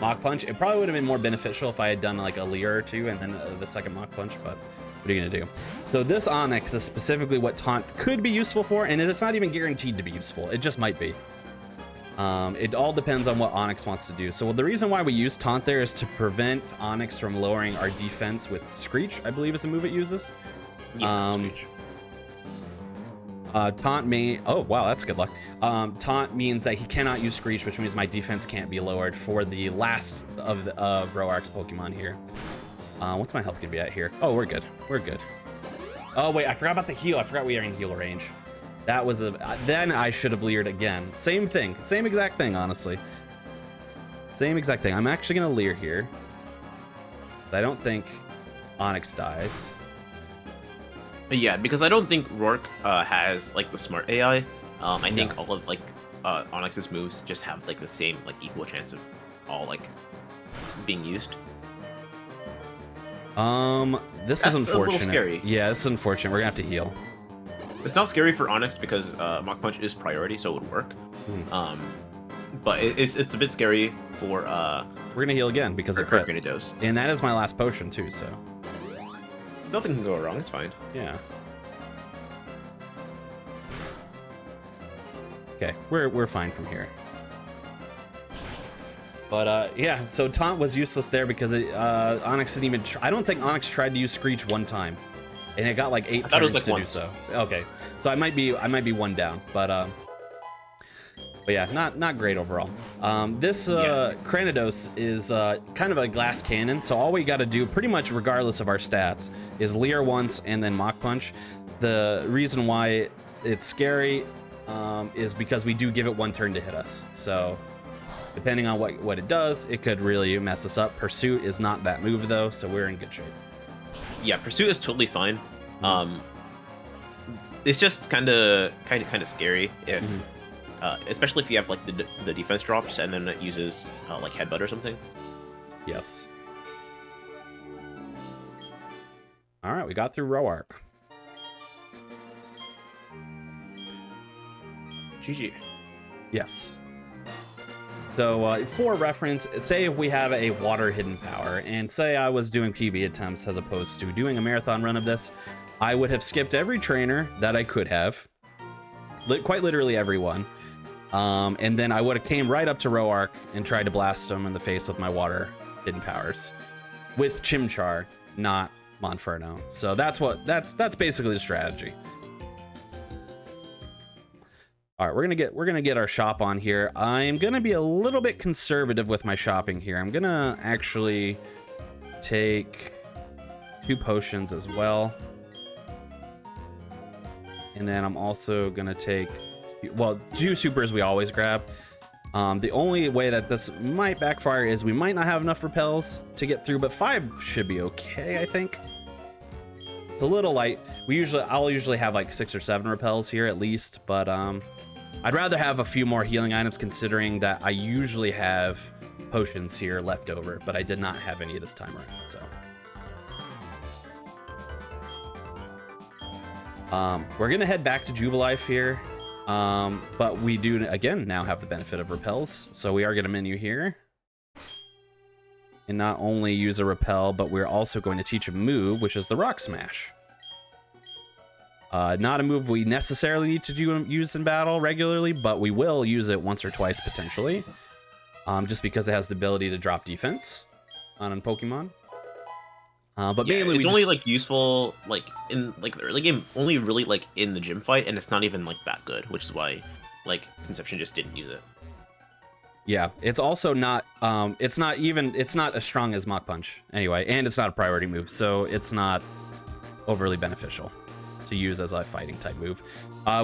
Mach Punch. It probably would have been more beneficial if I had done like a Leer or two and then the second Mach Punch, but what are you gonna do? So this Onyx is specifically what Taunt could be useful for, and it's not even guaranteed to be useful. It just might be. It all depends on what Onyx wants to do. So the reason why we use Taunt there is to prevent Onyx from lowering our defense with Screech, I believe is the move it uses. Yeah, Screech. Taunt may... Oh, wow, that's good luck. Taunt means that he cannot use Screech, which means my defense can't be lowered for the last of Roark's Pokemon here. What's my health gonna be at here? Oh, we're good. We're good. Oh, wait, I forgot about the heal. I forgot we are in heal range. That was a... Then I should have Leered again. Same thing. Same exact thing, honestly. Same exact thing. I'm actually gonna Leer here. I don't think Onyx dies. Yeah, because I don't think Roark has like the smart AI. I think all of like Onyx's moves just have like the same like equal chance of all like being used. This is unfortunate. A little scary. Yeah, this is unfortunate. We're gonna have to heal. It's not scary for Onyx because Mach Punch is priority, so it would work. But it's a bit scary for we're gonna heal again because of crit. Gyarados. And that is my last potion too, so Nothing can go wrong, it's fine. yeah. Okay, we're fine from here. But yeah, so Taunt was useless there because Onyx didn't even I don't think Onyx tried to use Screech one time. And it got like 8 turns to do so. Okay. So I might be one down, but yeah, not great overall. This Cranidos is kind of a glass cannon, so all we got to do, pretty much regardless of our stats, is Leer once and then Mach Punch. The reason why it's scary is because we do give it one turn to hit us. So depending on what it does, it could really mess us up. Pursuit is not that move though, so we're in good shape. Yeah, Pursuit is totally fine. It's just kind of scary if especially if you have like the defense drops and then it uses like headbutt or something. Yes. All right, we got through row arc. GG. Yes. So for reference, say if we have a water hidden power, and say I was doing PB attempts as opposed to doing a marathon run of this, I would have skipped every trainer that I could have, quite literally every one, and then I would have came right up to row arc and tried to blast them in the face with my water hidden powers, with Chimchar, not Monferno. So that's basically the strategy. All right, we're gonna get our shop on here. I'm gonna be a little bit conservative with my shopping here. I'm gonna actually take 2 potions as well, and then I'm also gonna take 2 supers we always grab. The only way that this might backfire is we might not have enough repels to get through, but 5 should be okay, I think. It's a little light. I'll usually have like 6 or 7 repels here at least, but I'd rather have a few more healing items considering that I usually have potions here left over, but I did not have any this time around, so. We're gonna head back to Jubilife here, but we do, again, now have the benefit of repels, so we are gonna menu here. And not only use a repel, but we're also going to teach a move, which is the Rock Smash. Not a move we necessarily need to use in battle regularly, but we will use it once or twice potentially, just because it has the ability to drop defense on a Pokemon. But yeah, mainly it's only like useful like in like the early game, only really like in the gym fight, and it's not even like that good, which is why like Konception just didn't use it. Yeah, it's also not it's not as strong as Mach Punch anyway, and it's not a priority move, so it's not overly beneficial to use as a fighting type move.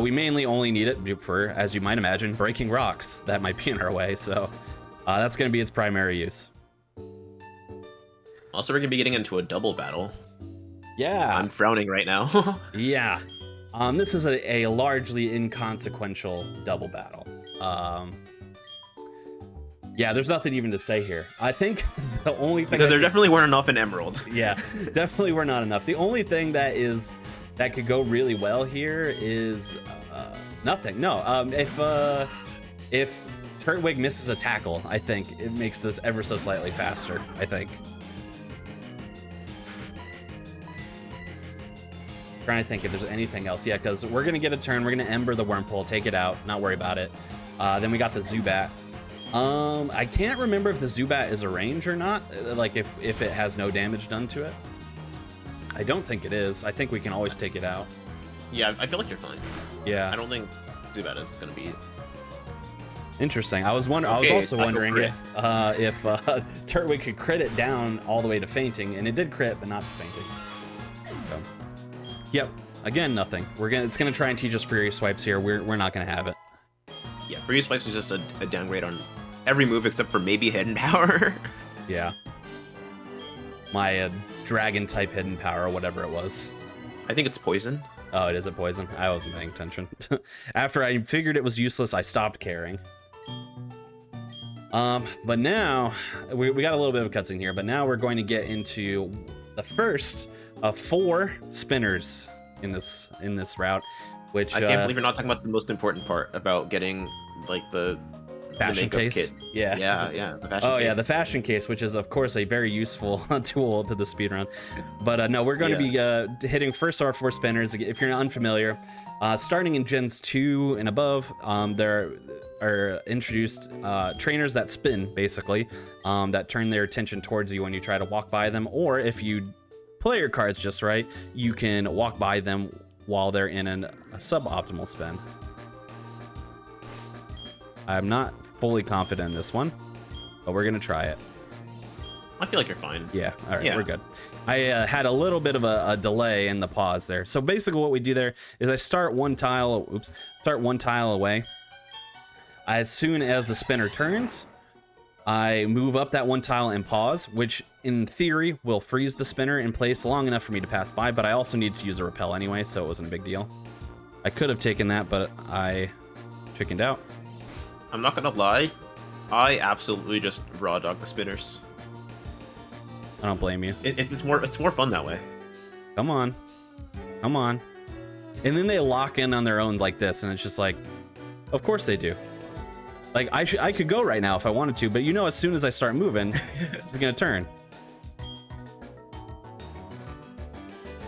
We mainly only need it for, as you might imagine, breaking rocks that might be in our way, so that's going to be its primary use. Also, we're going to be getting into a double battle. Yeah. I'm frowning right now. Yeah. This is a largely inconsequential double battle. Yeah, there's nothing even to say here. I think the only thing... Because there definitely weren't enough in Emerald. Yeah, definitely were not enough. The only thing that could go really well here is nothing. No, if Turtwig misses a tackle, I think it makes this ever so slightly faster, I think. Trying to think if there's anything else. Yeah, because we're going to get a turn. We're going to Ember the Wurmple, take it out, not worry about it. Then we got the Zubat. I can't remember if the Zubat is a range or not, like if it has no damage done to it. I don't think it is. I think we can always take it out. Yeah, I feel like you're fine. Yeah. I don't think Zubat is going to be... Interesting. I was also wondering if Turtwig could crit it down all the way to fainting, and it did crit, but not to fainting. So. Yep. Again, nothing. It's gonna try and teach us Fury Swipes here. We're not gonna have it. Yeah, Fury Swipes is just a downgrade on every move except for maybe Hidden Power. Yeah. My dragon type hidden power or whatever it was. I think it's poison. Oh, it is a poison. I wasn't paying attention. After I figured it was useless, I stopped caring. But now we got a little bit of a cutscene here, but now we're going to get into the first of 4 spinners in this route, which I can't believe you're not talking about the most important part about getting like the fashion case. Kit. Yeah. The fashion case. Yeah, the fashion case, which is of course a very useful tool to the speedrun. But no, we're going to be hitting first our 4 spinners. If you're unfamiliar, starting in gens 2 and above, there are introduced trainers that spin, basically, that turn their attention towards you when you try to walk by them, or if you play your cards just right, you can walk by them while they're in a suboptimal spin. I'm not fully confident in this one, but we're gonna try it. I feel like you're fine. Yeah, all right, we're good. I had a little bit of a delay in the pause there. So basically what we do there is I start one tile away. As soon as the spinner turns, I move up that one tile and pause, which in theory will freeze the spinner in place long enough for me to pass by, but I also need to use a repel anyway, so it wasn't a big deal. I could have taken that, but I chickened out. I'm not gonna lie, I absolutely just raw dog the spinners. I don't blame you. It's more fun that way. Come on. Come on. And then they lock in on their own like this, and it's just like, of course they do. Like, I could go right now if I wanted to, but you know, as soon as I start moving, it's gonna turn.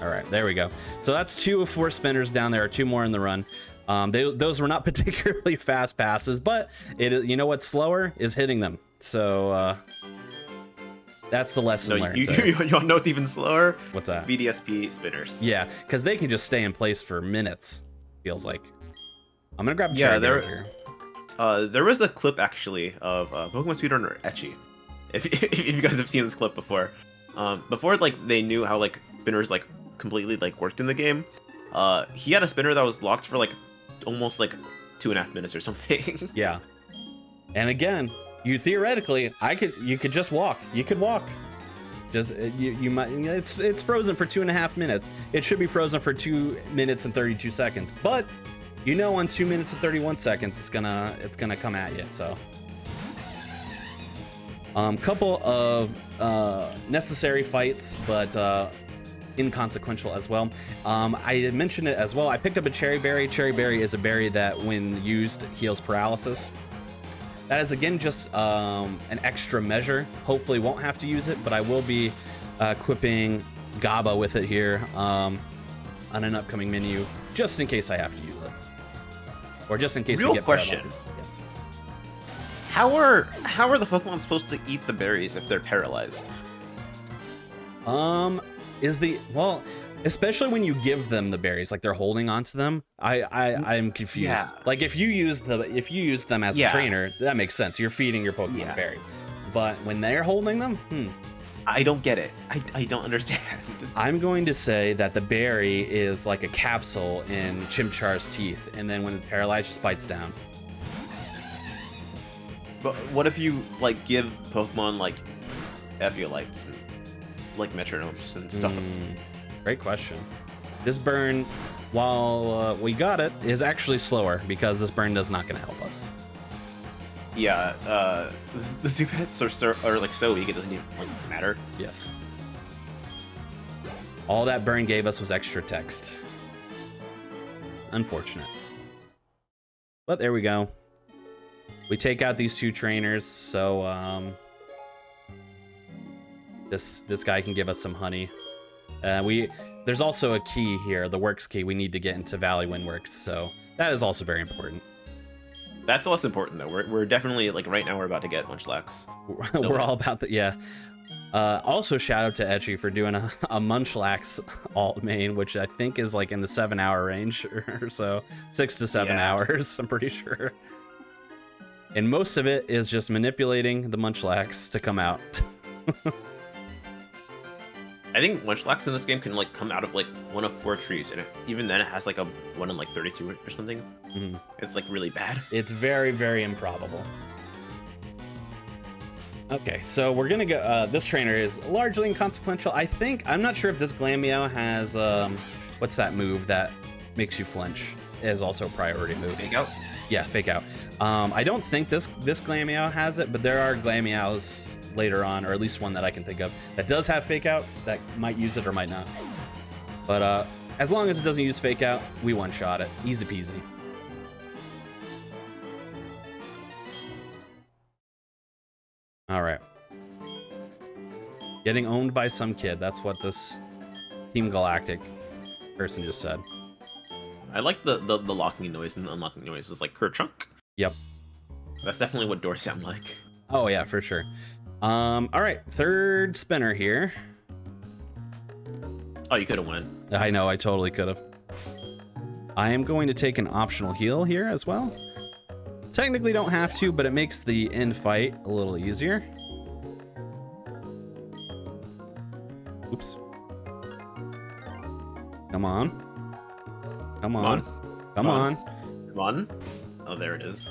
All right, there we go. So that's 2 of 4 spinners down there, 2 more in the run. Those were not particularly fast passes, but you know what's slower is hitting them. So that's the lesson learned. You know what's even slower? What's that? BDSP spinners. Yeah, because they can just stay in place for minutes. Feels like. I'm gonna grab cherry berry here. There was a clip actually of Pokemon speedrunner Etchy. If you guys have seen this clip before, before like they knew how like spinners like completely like worked in the game, he had a spinner that was locked for like almost like 2.5 minutes or something. Yeah, and again, you theoretically, you could just walk. You could walk. Just you might. It's frozen for 2.5 minutes. It should be frozen for 2 minutes and 32 seconds, but. You know, on 2 minutes and 31 seconds, it's gonna come at you. So, couple of necessary fights, but inconsequential as well. I mentioned it as well. I picked up a cherry berry. Cherry berry is a berry that, when used, heals paralysis. That is again just an extra measure. Hopefully, won't have to use it, but I will be equipping GABA with it here on an upcoming menu, just in case I have to use it. Or just in case we get paralyzed. Yes. How are the Pokemon supposed to eat the berries if they're paralyzed? Especially when you give them the berries, like they're holding onto them. I'm confused. Yeah. Like if you use them as a trainer, that makes sense. You're feeding your Pokemon a berry. But when they're holding them, I don't get it. I don't understand. I'm going to say that the berry is like a capsule in Chimchar's teeth, and then when it's paralyzed, just bites down. But what if you like give Pokemon like Eviolites and like metronomes and stuff? Great question. This burn, while we got it, is actually slower because this burn is not going to help us. Yeah, the Zupets are like so weak it doesn't even like matter. Yes. All that burn gave us was extra text. Unfortunate. But there we go. We take out these 2 trainers, so this guy can give us some honey. There's also a key here, the works key. We need to get into Valley Windworks, so that is also very important. That's less important though. We're definitely like right now we're about to get Munchlax. We're all about that, yeah. Also, shout out to Etchy for doing a Munchlax alt main, which I think is like in the 7-hour range or so, 6 to 7 hours. I'm pretty sure. And most of it is just manipulating the Munchlax to come out. I think Munchlax in this game can like come out of like one of 4 trees, and even then it has like a 1 in like 32 or something. It's like really bad. It's very, very improbable. Okay, so we're gonna go. This trainer is largely inconsequential. I'm not sure if this Glameow has what's that move that makes you flinch? Is also a priority move. Fake out. Yeah, fake out. I don't think this Glameow has it, but there are Glameows later on, or at least one that I can think of that does have fake out that might use it or might not. But as long as it doesn't use fake out, we one-shot it. Easy peasy. All right. Getting owned by some kid. That's what this Team Galactic person just said. I like the locking noise and the unlocking noise. It's like Kerchunk. Yep. That's definitely what doors sound like. Oh yeah, for sure. All right, 3rd spinner here. Oh, you could have won. I know, I totally could have. I am going to take an optional heal here as well. Technically don't have to, but it makes the end fight a little easier. Oops. Come on. Come on. Come on. Come on. Oh, there it is.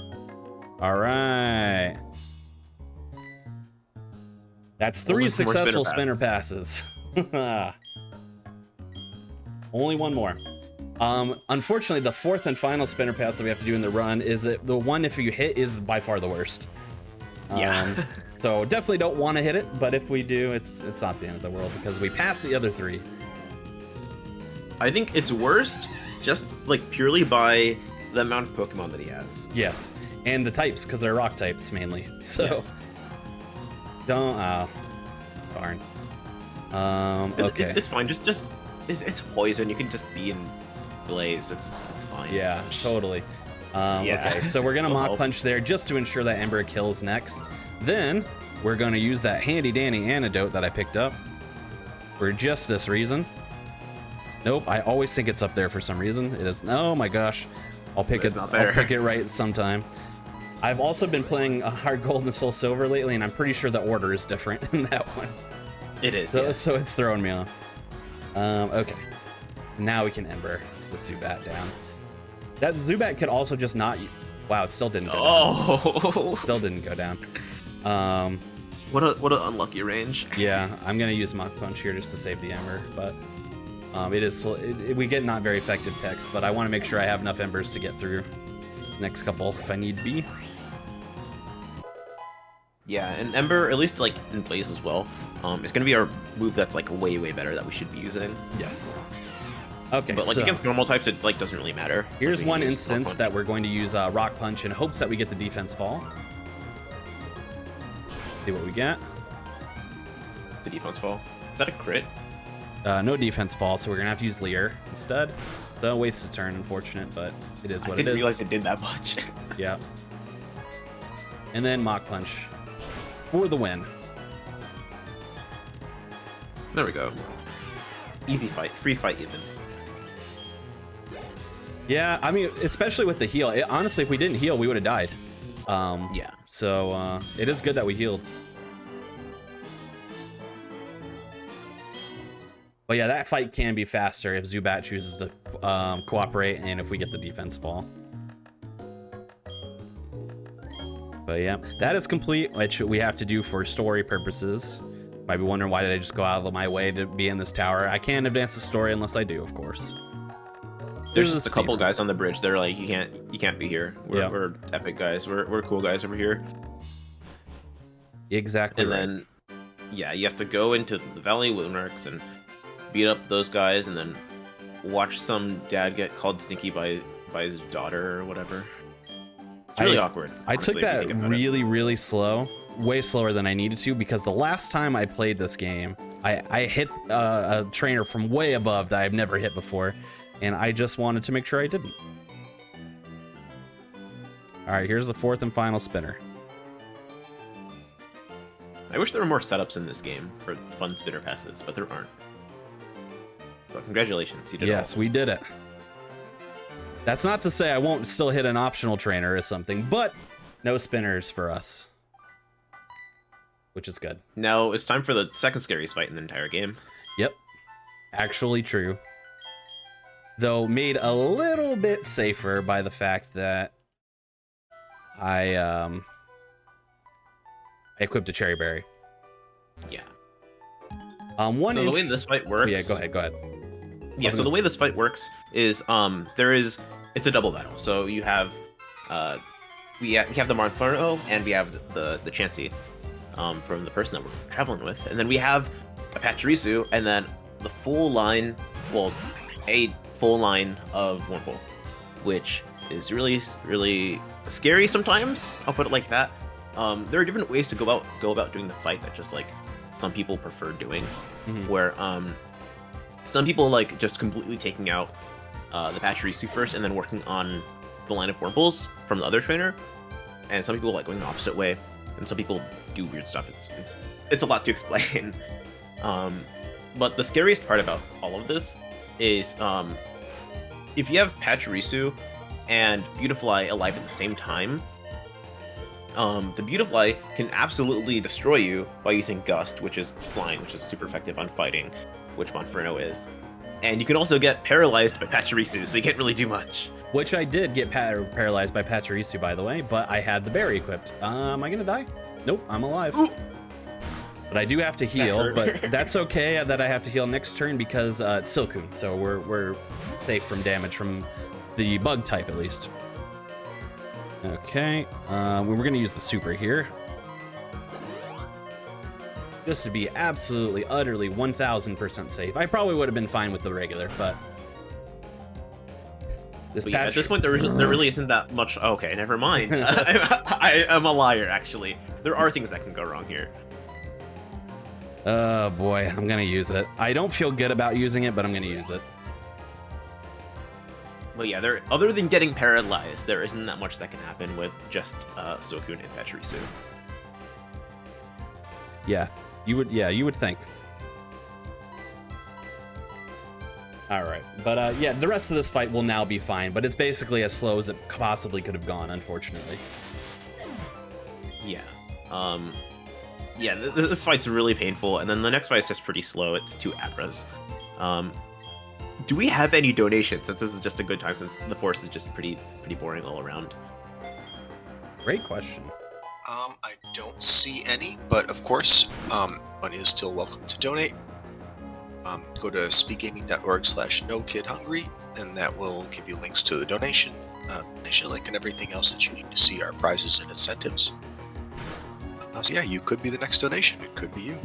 All right. That's 3 successful spinner passes. Only 1 more. Unfortunately, the fourth and final spinner pass that we have to do in the run is the one if you hit is by far the worst. Yeah. So definitely don't want to hit it, but if we do, it's not the end of the world because we passed the other 3. I think it's worst just like purely by the amount of Pokemon that he has. Yes, and the types because they're rock types mainly. So Yes. don't. Darn. Okay. It's fine. Just it's poison. You can just be in Blaze. It's fine. Yeah, totally. Yeah. Okay, so we're gonna Will Mach help. Punch there just to ensure that Ember kills next. Then we're gonna use that handy dandy antidote that I picked up for just this reason. Nope, I always think it's up there for some reason. It is. Oh my gosh, I'll pick It's it. not there. I'll pick it right sometime. I've also been playing a Hard Gold and Soul Silver lately, and I'm pretty sure the order is different in that one. It is. So, Yeah. so it's throwing me off. Okay. Now we can Ember the Zubat down. That Zubat could also just not... Wow, it still didn't go down. Oh. Still didn't go down. What an unlucky range. Yeah, I'm going to use Mach Punch here just to save the Ember, but... we get not very effective text, but I want to make sure I have enough Embers to get through next couple if I need be. Yeah, and Ember, at least like in Blaze as well, it's gonna be our move that's like way better that we should be using. Yes. Okay, But like so against normal types, it like doesn't really matter. here's Like, we one use instance Rock that Punch. we're going to use Rock Punch in hopes that we get the defense fall. See what we get. The defense fall. Is that a crit? No defense fall, so we're gonna have to use Leer instead. Don't waste a turn, unfortunate, but it is I what it didn't is. realize it did that much. Yeah. And then Mach Punch for the win. There we go. Easy fight, free fight even. Yeah, I mean, especially with the heal. Honestly, if we didn't heal, we would have died. Yeah. So it is good that we healed. But yeah, that fight can be faster if Zubat chooses to cooperate and if we get the defense fall. But yeah, that is complete, which we have to do for story purposes. Might be wondering why did I just go out of my way to be in this tower. I can't advance the story unless I do, of course. There's This is just a couple speedrun. guys on the bridge. They're like, you can't be here. We're, Yeah. we're epic guys. We're cool guys over here. Exactly And right. then, yeah, you have to go into the Valley Lunarks and beat up those guys, and then watch some dad get called stinky by his daughter or whatever. It's really awkward. I honestly, took if you that think about it. really slow, way slower than I needed to, because the last time I played this game, I hit a trainer from way above that I've never hit before, and I just wanted to make sure I didn't. All right, here's the fourth and final spinner. I wish there were more setups in this game for fun spinner passes, but there aren't. But congratulations, you did Yes, we did it. That's not to say I won't still hit an optional trainer or something, but no spinners for us, which is good. Now it's time for the second scariest fight in the entire game. Yep, actually true. Though made a little bit safer by the fact that I equipped a cherry berry. Yeah. One So the inch... way this fight works. Yeah, go ahead. Yeah. So the way this fight works is it's a double battle. So you have we have the Monferno and we have the Chansey from the person that we're traveling with, and then we have a Pachirisu, and then the full line, well, a full line of Wurmple, which is really scary sometimes. I'll put it like that. There are different ways to go about doing the fight that just like some people prefer doing, where some people like just completely taking out the Pachirisu first and then working on the line of Wurmples from the other trainer, and some people like going the opposite way, and some people do weird stuff. It's a lot to explain. But the scariest part about all of this is if you have Pachirisu and Beautifly alive at the same time, the Beautifly can absolutely destroy you by using Gust, which is flying, which is super effective on fighting, which Monferno is. And you can also get paralyzed by Pachirisu, so you can't really do much. Which I did get paralyzed by Pachirisu, by the way, but I had the berry equipped. Am I gonna die? Nope, I'm alive. But I do have to heal, but that's okay that I have to heal next turn because it's Silcoon, so we're safe from damage from the bug type, at least. Okay, we're going to use the super here. Just to be absolutely, utterly 1000% safe. I probably would have been fine with the regular, but... Yeah, at this point, there really isn't that much... Okay, never mind. I'm a liar, actually. There are things that can go wrong here. Oh boy, I'm going to use it. I don't feel good about using it, but I'm going to use it. Well, yeah, other than getting paralyzed, there isn't that much that can happen with just Soku and Pachirisu. Yeah, you would think. All right, but yeah, the rest of this fight will now be fine, but it's basically as slow as it possibly could have gone, unfortunately. Yeah. Yeah, this fight's really painful, and then the next fight's just pretty slow. It's 2 Abras. Do we have any donations, since this is just a good time, since the force is just pretty boring all around? Great question. I don't see any, but of course, one is still welcome to donate. Go to speedgaming.org/NoKidHungry, and that will give you links to the donation link and everything else that you need to see our prizes and incentives. So yeah, you could be the next donation. It could be you.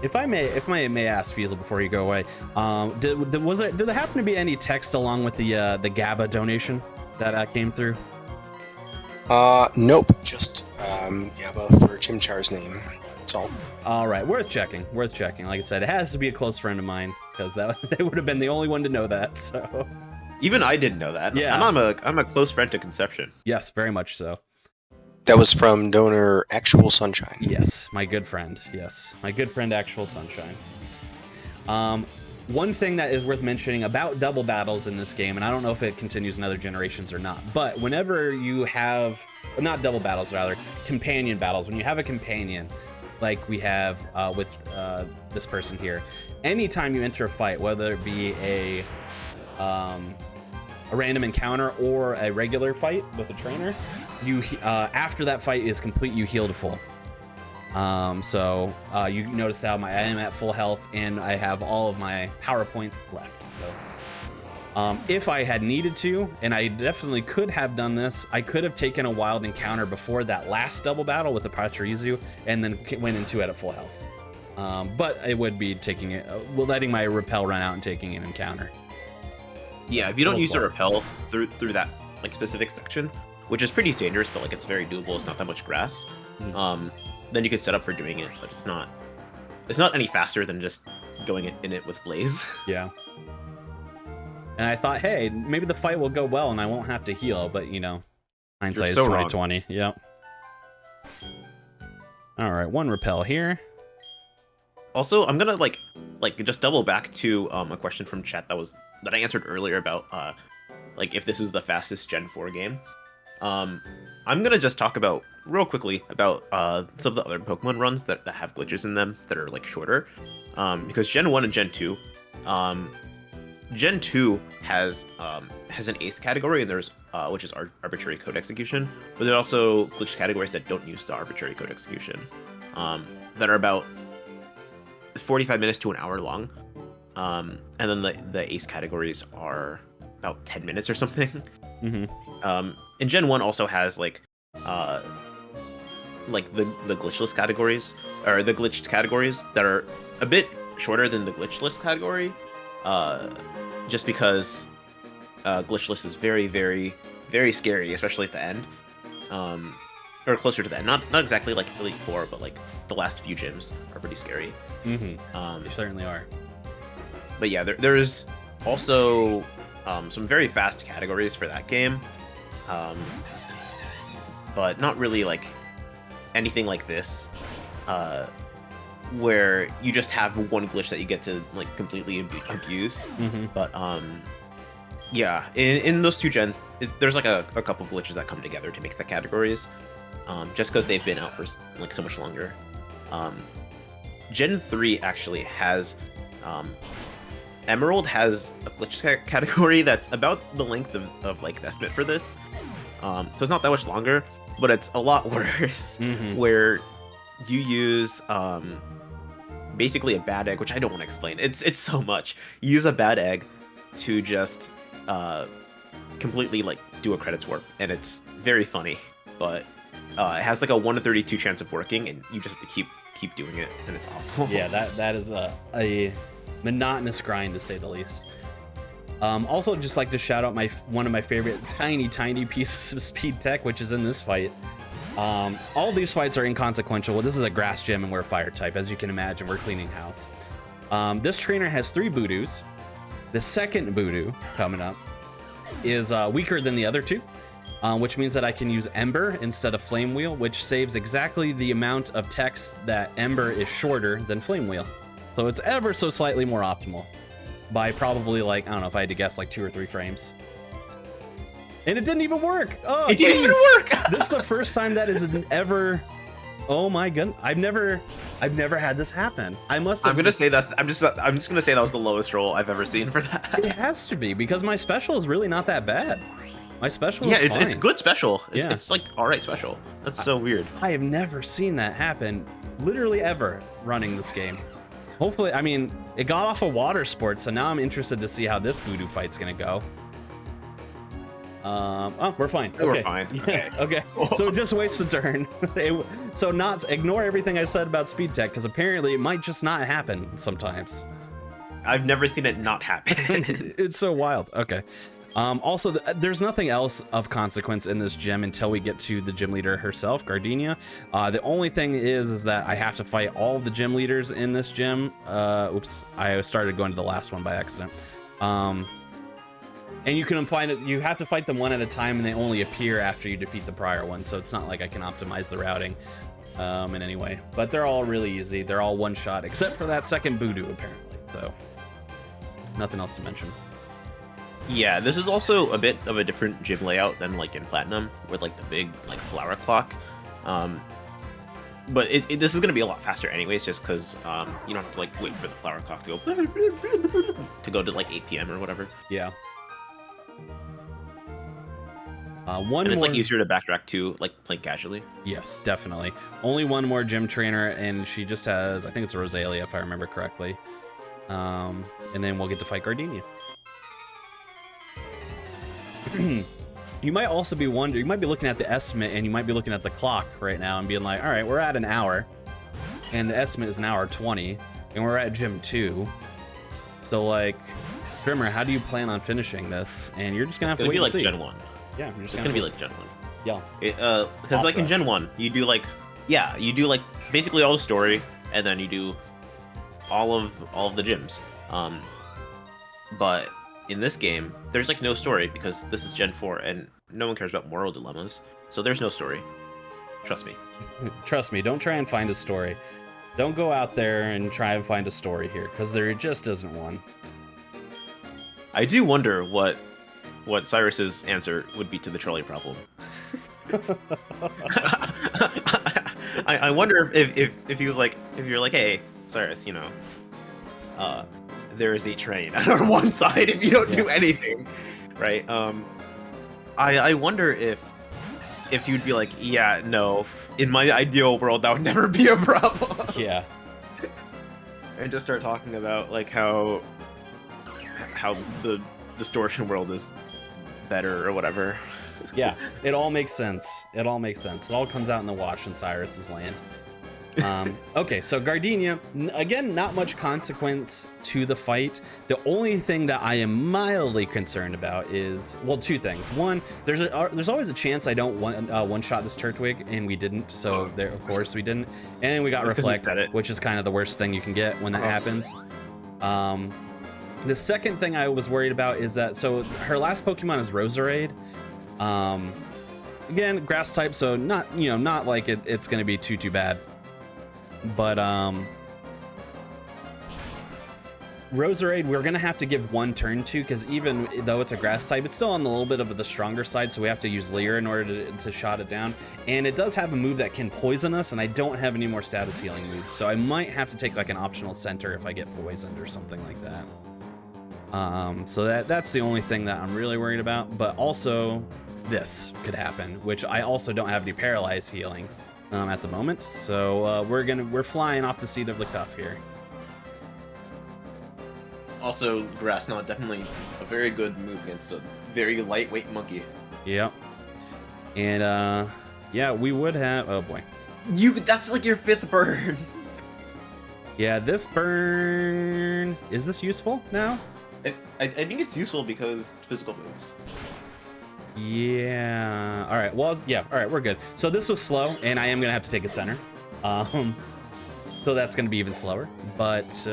If I may ask Fiesel before you go away, did there happen to be any text along with the GABA donation that came through? Nope, just GABA for Chimchar's name. That's all. All right, worth checking. Worth checking. Like I said, it has to be a close friend of mine because they would have been the only one to know that. So even I didn't know that. Yeah, I'm a close friend to Konception. Yes, very much so. That was from donor Actual Sunshine. Yes, my good friend. Yes, my good friend Actual Sunshine. One thing that is worth mentioning about double battles in this game, and I don't know if it continues in other generations or not, but whenever you have, not double battles, rather, companion battles, when you have a companion, like we have with this person here, anytime you enter a fight, whether it be a random encounter or a regular fight with a trainer, you after that fight is complete, you heal to full. So you notice how I am at full health and I have all of my power points left. So if I had needed to, and I definitely could have done this, I could have taken a wild encounter before that last double battle with the Pachirisu and then went into it at full health. But it would be taking it, letting my repel run out and taking an encounter. Yeah, if you don't use a repel through that like specific section, which is pretty dangerous, but like it's very doable. It's not that much grass. Then you could set up for doing it, but it's not any faster than just going in it with Blaze. Yeah. And I thought, hey, maybe the fight will go well and I won't have to heal, but you know, hindsight is 20/20. Yep. All right, 1 repel here. Also, I'm gonna like just double back to a question from chat that I answered earlier about like if this is the fastest Gen 4 game. I'm gonna just talk about real quickly about some of the other Pokemon runs that have glitches in them that are like shorter, because Gen 1 and Gen 2, Gen 2 has an ace category, and there's which is arbitrary code execution, but there are also glitch categories that don't use the arbitrary code execution, that are about 45 minutes to an hour long, and then the ace categories are about 10 minutes or something. And Gen 1 also has like the glitchless categories, or the glitched categories that are a bit shorter than the glitchless category, just because glitchless is very, very, very scary, especially at the end, or closer to the end. Not exactly like Elite Four, but like the last few gyms are pretty scary. They certainly are. But yeah, there is also some very fast categories for that game, but not really like anything like this, where you just have one glitch that you get to like completely abuse. But yeah, in those 2 gens, there's like a couple of glitches that come together to make the categories, just because they've been out for like so much longer. Gen 3 actually has Emerald has a glitch category that's about the length of like the estimate for this, so it's not that much longer, but it's a lot worse. Where you use basically a bad egg, which I don't want to explain. It's so much. You use a bad egg, to just completely like do a credits warp, and it's very funny, but it has like a 1 to 32 chance of working, and you just have to keep doing it, and it's awful. Yeah, that is a monotonous grind to say the least. Also, just like to shout out one of my favorite tiny pieces of speed tech, which is in this fight. All these fights are inconsequential. Well, this is a grass gym and we're fire type. As you can imagine, we're cleaning house. This trainer has 3 voodoos. The second voodoo coming up is weaker than the other 2, which means that I can use Ember instead of Flame Wheel, which saves exactly the amount of text that Ember is shorter than Flame Wheel. So it's ever so slightly more optimal by probably, like, I don't know, if I had to guess, like 2 or 3 frames. And it didn't even work. Oh, it didn't even work. This is the first time that is ever. Oh my goodness! I've never had this happen. I must. I'm gonna say that's. I'm just gonna say that was the lowest roll I've ever seen for that. It has to be, because my special is really not that bad. My special is fine. It's good special. Yeah. It's like alright special. That's so weird. I have never seen that happen, literally ever, running this game. Hopefully, I mean, it got off of water sports, so now I'm interested to see how this voodoo fight's gonna go. Oh, we're fine. Okay. We're fine. Okay. Okay. So just waste a turn. So ignore everything I said about speed tech, because apparently it might just not happen sometimes. I've never seen it not happen. It's so wild. Okay. Also, there's nothing else of consequence in this gym until we get to the gym leader herself, Gardenia. The only thing is that I have to fight all of the gym leaders in this gym. Oops, I started going to the last one by accident. And you can find it. You have to fight them one at a time, and they only appear after you defeat the prior one. So it's not like I can optimize the routing in any way. But they're all really easy. They're all one shot, except for that second voodoo apparently. So nothing else to mention. Yeah, this is also a bit of a different gym layout than like in Platinum, with like the big like flower clock. But this is gonna be a lot faster anyways, just because you don't have to like wait for the flower clock to go to like 8 p.m. or whatever. Yeah. And it's like easier to backtrack to, like playing casually. Yes, definitely. Only one more gym trainer, and she just has, I think it's a Rosalia if I remember correctly. And then we'll get to fight Gardenia. You might also be wondering, you might be looking at the estimate, and you might be looking at the clock right now and being like, all right, we're at an hour, and the estimate is an hour 20, and we're at gym 2. So like, Strimmer, how do you plan on finishing this? And you're just gonna have to wait and see. It's gonna be like Gen 1. Yeah, you're just gonna be like Gen 1. Yeah. Because like in Gen 1, you do like, you do like basically all the story, and then you do all of the gyms. But in this game, there's like no story because this is Gen 4, and no one cares about moral dilemmas. So there's no story. Trust me. Trust me. Don't try and find a story. Don't go out there and try and find a story here, because there just isn't one. I do wonder what Cyrus's answer would be to the trolley problem. I wonder if he was like, if you're like, hey, Cyrus, you know, there is a train on one side if you don't do anything, right? I wonder if you'd be like, yeah, no, in my ideal world that would never be a problem. Yeah. And just start talking about like how the distortion world is better or whatever. Yeah, it all makes sense. It all makes sense. It all comes out in the wash in Cyrus's land. Okay, so Gardenia, again, not much consequence to the fight. The only thing that I am mildly concerned about is, well, 2 things. One, there's always a chance I don't one-shot this Turtwig, and we didn't, so there, of course we didn't. And then we got Reflect, which is kind of the worst thing you can get when that happens. The second thing I was worried about is that, so her last Pokemon is Roserade. Again, grass type, so not like it's going to be too bad. But Roserade, we're going to have to give 1 turn to, because even though it's a grass type, it's still on a little bit of the stronger side, so we have to use Leer in order to shot it down. And it does have a move that can poison us, and I don't have any more status healing moves, so I might have to take like an optional center if I get poisoned or something like that. So that's the only thing that I'm really worried about, but also this could happen, which I also don't have any paralyzed healing at the moment, so we're flying off the seat of the cuff here. Also, grass knot definitely a very good move against a very lightweight monkey. Yep. And yeah, we would have. Oh boy. That's like your 5th burn. Yeah, this burn, is this useful now? I think it's useful because physical moves. Yeah. All right. Well, yeah. All right. We're good. So this was slow, and I am gonna have to take a center. So that's gonna be even slower. But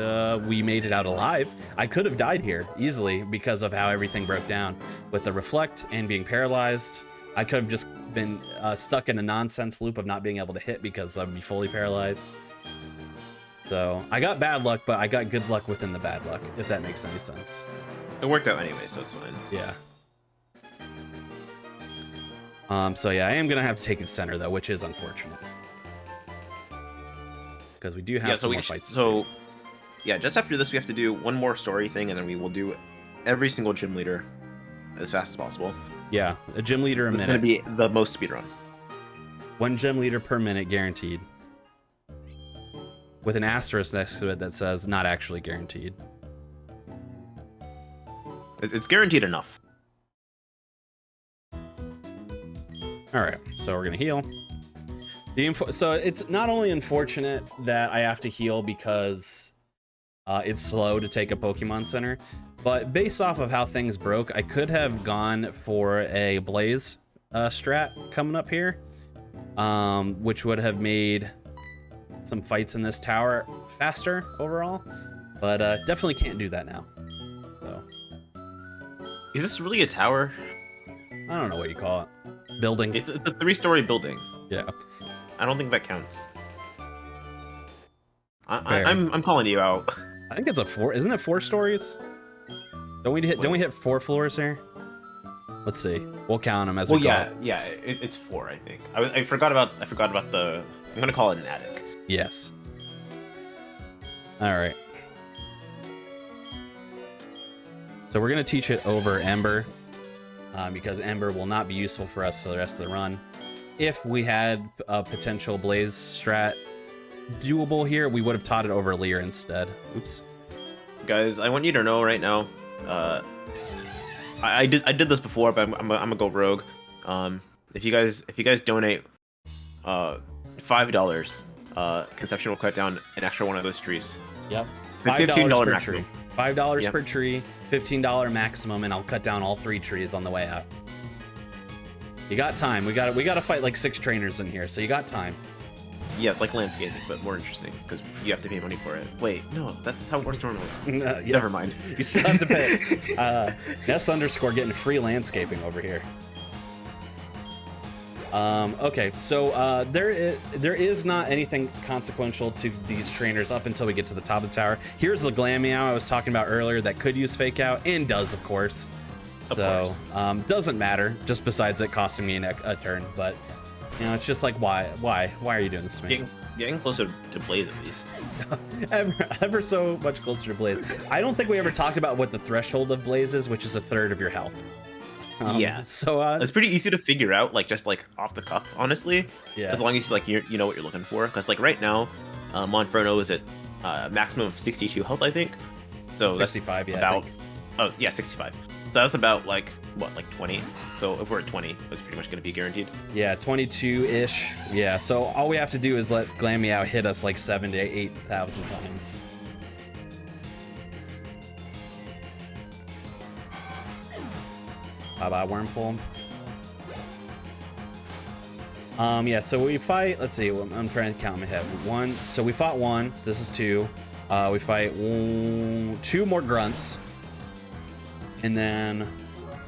we made it out alive. I could have died here easily because of how everything broke down with the reflect and being paralyzed. I could have just been stuck in a nonsense loop of not being able to hit because I'd be fully paralyzed. So I got bad luck, but I got good luck within the bad luck, if that makes any sense. It worked out anyway, so it's fine. Yeah. So yeah, I am gonna have to take it center though, which is unfortunate. Because we do have some more fights. So yeah, just after this we have to do one more story thing, and then we will do every single gym leader as fast as possible. Yeah, a gym leader a minute. It's gonna be the most speedrun. 1 gym leader per minute guaranteed. With an asterisk next to it that says not actually guaranteed. It's guaranteed enough. All right, so we're gonna heal. So it's not only unfortunate that I have to heal because it's slow to take a Pokemon Center, but based off of how things broke, I could have gone for a Blaze strat coming up here, which would have made some fights in this tower faster overall, but definitely can't do that now. So, is this really a tower? I don't know what you call it. Building. It's a 3-story building. Yeah. I don't think that counts. I'm calling you out. I think it's a 4. Isn't it 4 stories? Don't we hit 4 floors here? Let's see. We'll count them as we go. Yeah. It's 4, I think. I forgot about the. I'm gonna call it an attic. Yes. All right. So we're gonna teach it over Ember, because Ember will not be useful for us for the rest of the run. If we had a potential Blaze strat doable here, we would have taught it over Leer instead. Oops. Guys, I want you to know right now. I did this before, but I'm gonna go rogue. If you guys donate $5, Konception will cut down an extra one of those trees. Yep. $15 per maximum. tree. $5 Yep. per tree, $15 maximum, and I'll cut down all 3 trees on the way out. You got time. We got to fight like 6 trainers in here, so you got time. Yeah, it's like landscaping, but more interesting because you have to pay money for it. Wait, no, that's how it works normally. Yeah. Never mind. You still have to pay. Ness_ getting free landscaping over here. Okay, so there is not anything consequential to these trainers up until we get to the top of the tower. Here's the Glameow I was talking about earlier that could use Fake Out, and does, of course. So doesn't matter, just besides it costing me a turn. But you know, it's just like, why are you doing this to me? Getting closer to Blaze at least. ever so much closer to Blaze. I don't think we ever talked about what the threshold of Blaze is, which is 1/3 of your health. Yeah. So it's pretty easy to figure out, like just like off the cuff, honestly. Yeah. As long as like you know what you're looking for, because like right now, Monferno is at maximum of 62 health, I think. So 65, that's yeah. about 65. So that's about like what, like 20. So if we're at 20, it's pretty much going to be guaranteed. Yeah, 22-ish. Yeah. So all we have to do is let Glameow hit us like 7,000 to 8,000 times. Bye-bye, Wormhole. Yeah, so we fight, let's see, I'm trying to count in my head. 1, so we fought 1, so this is 2. We fight 2 more grunts. And then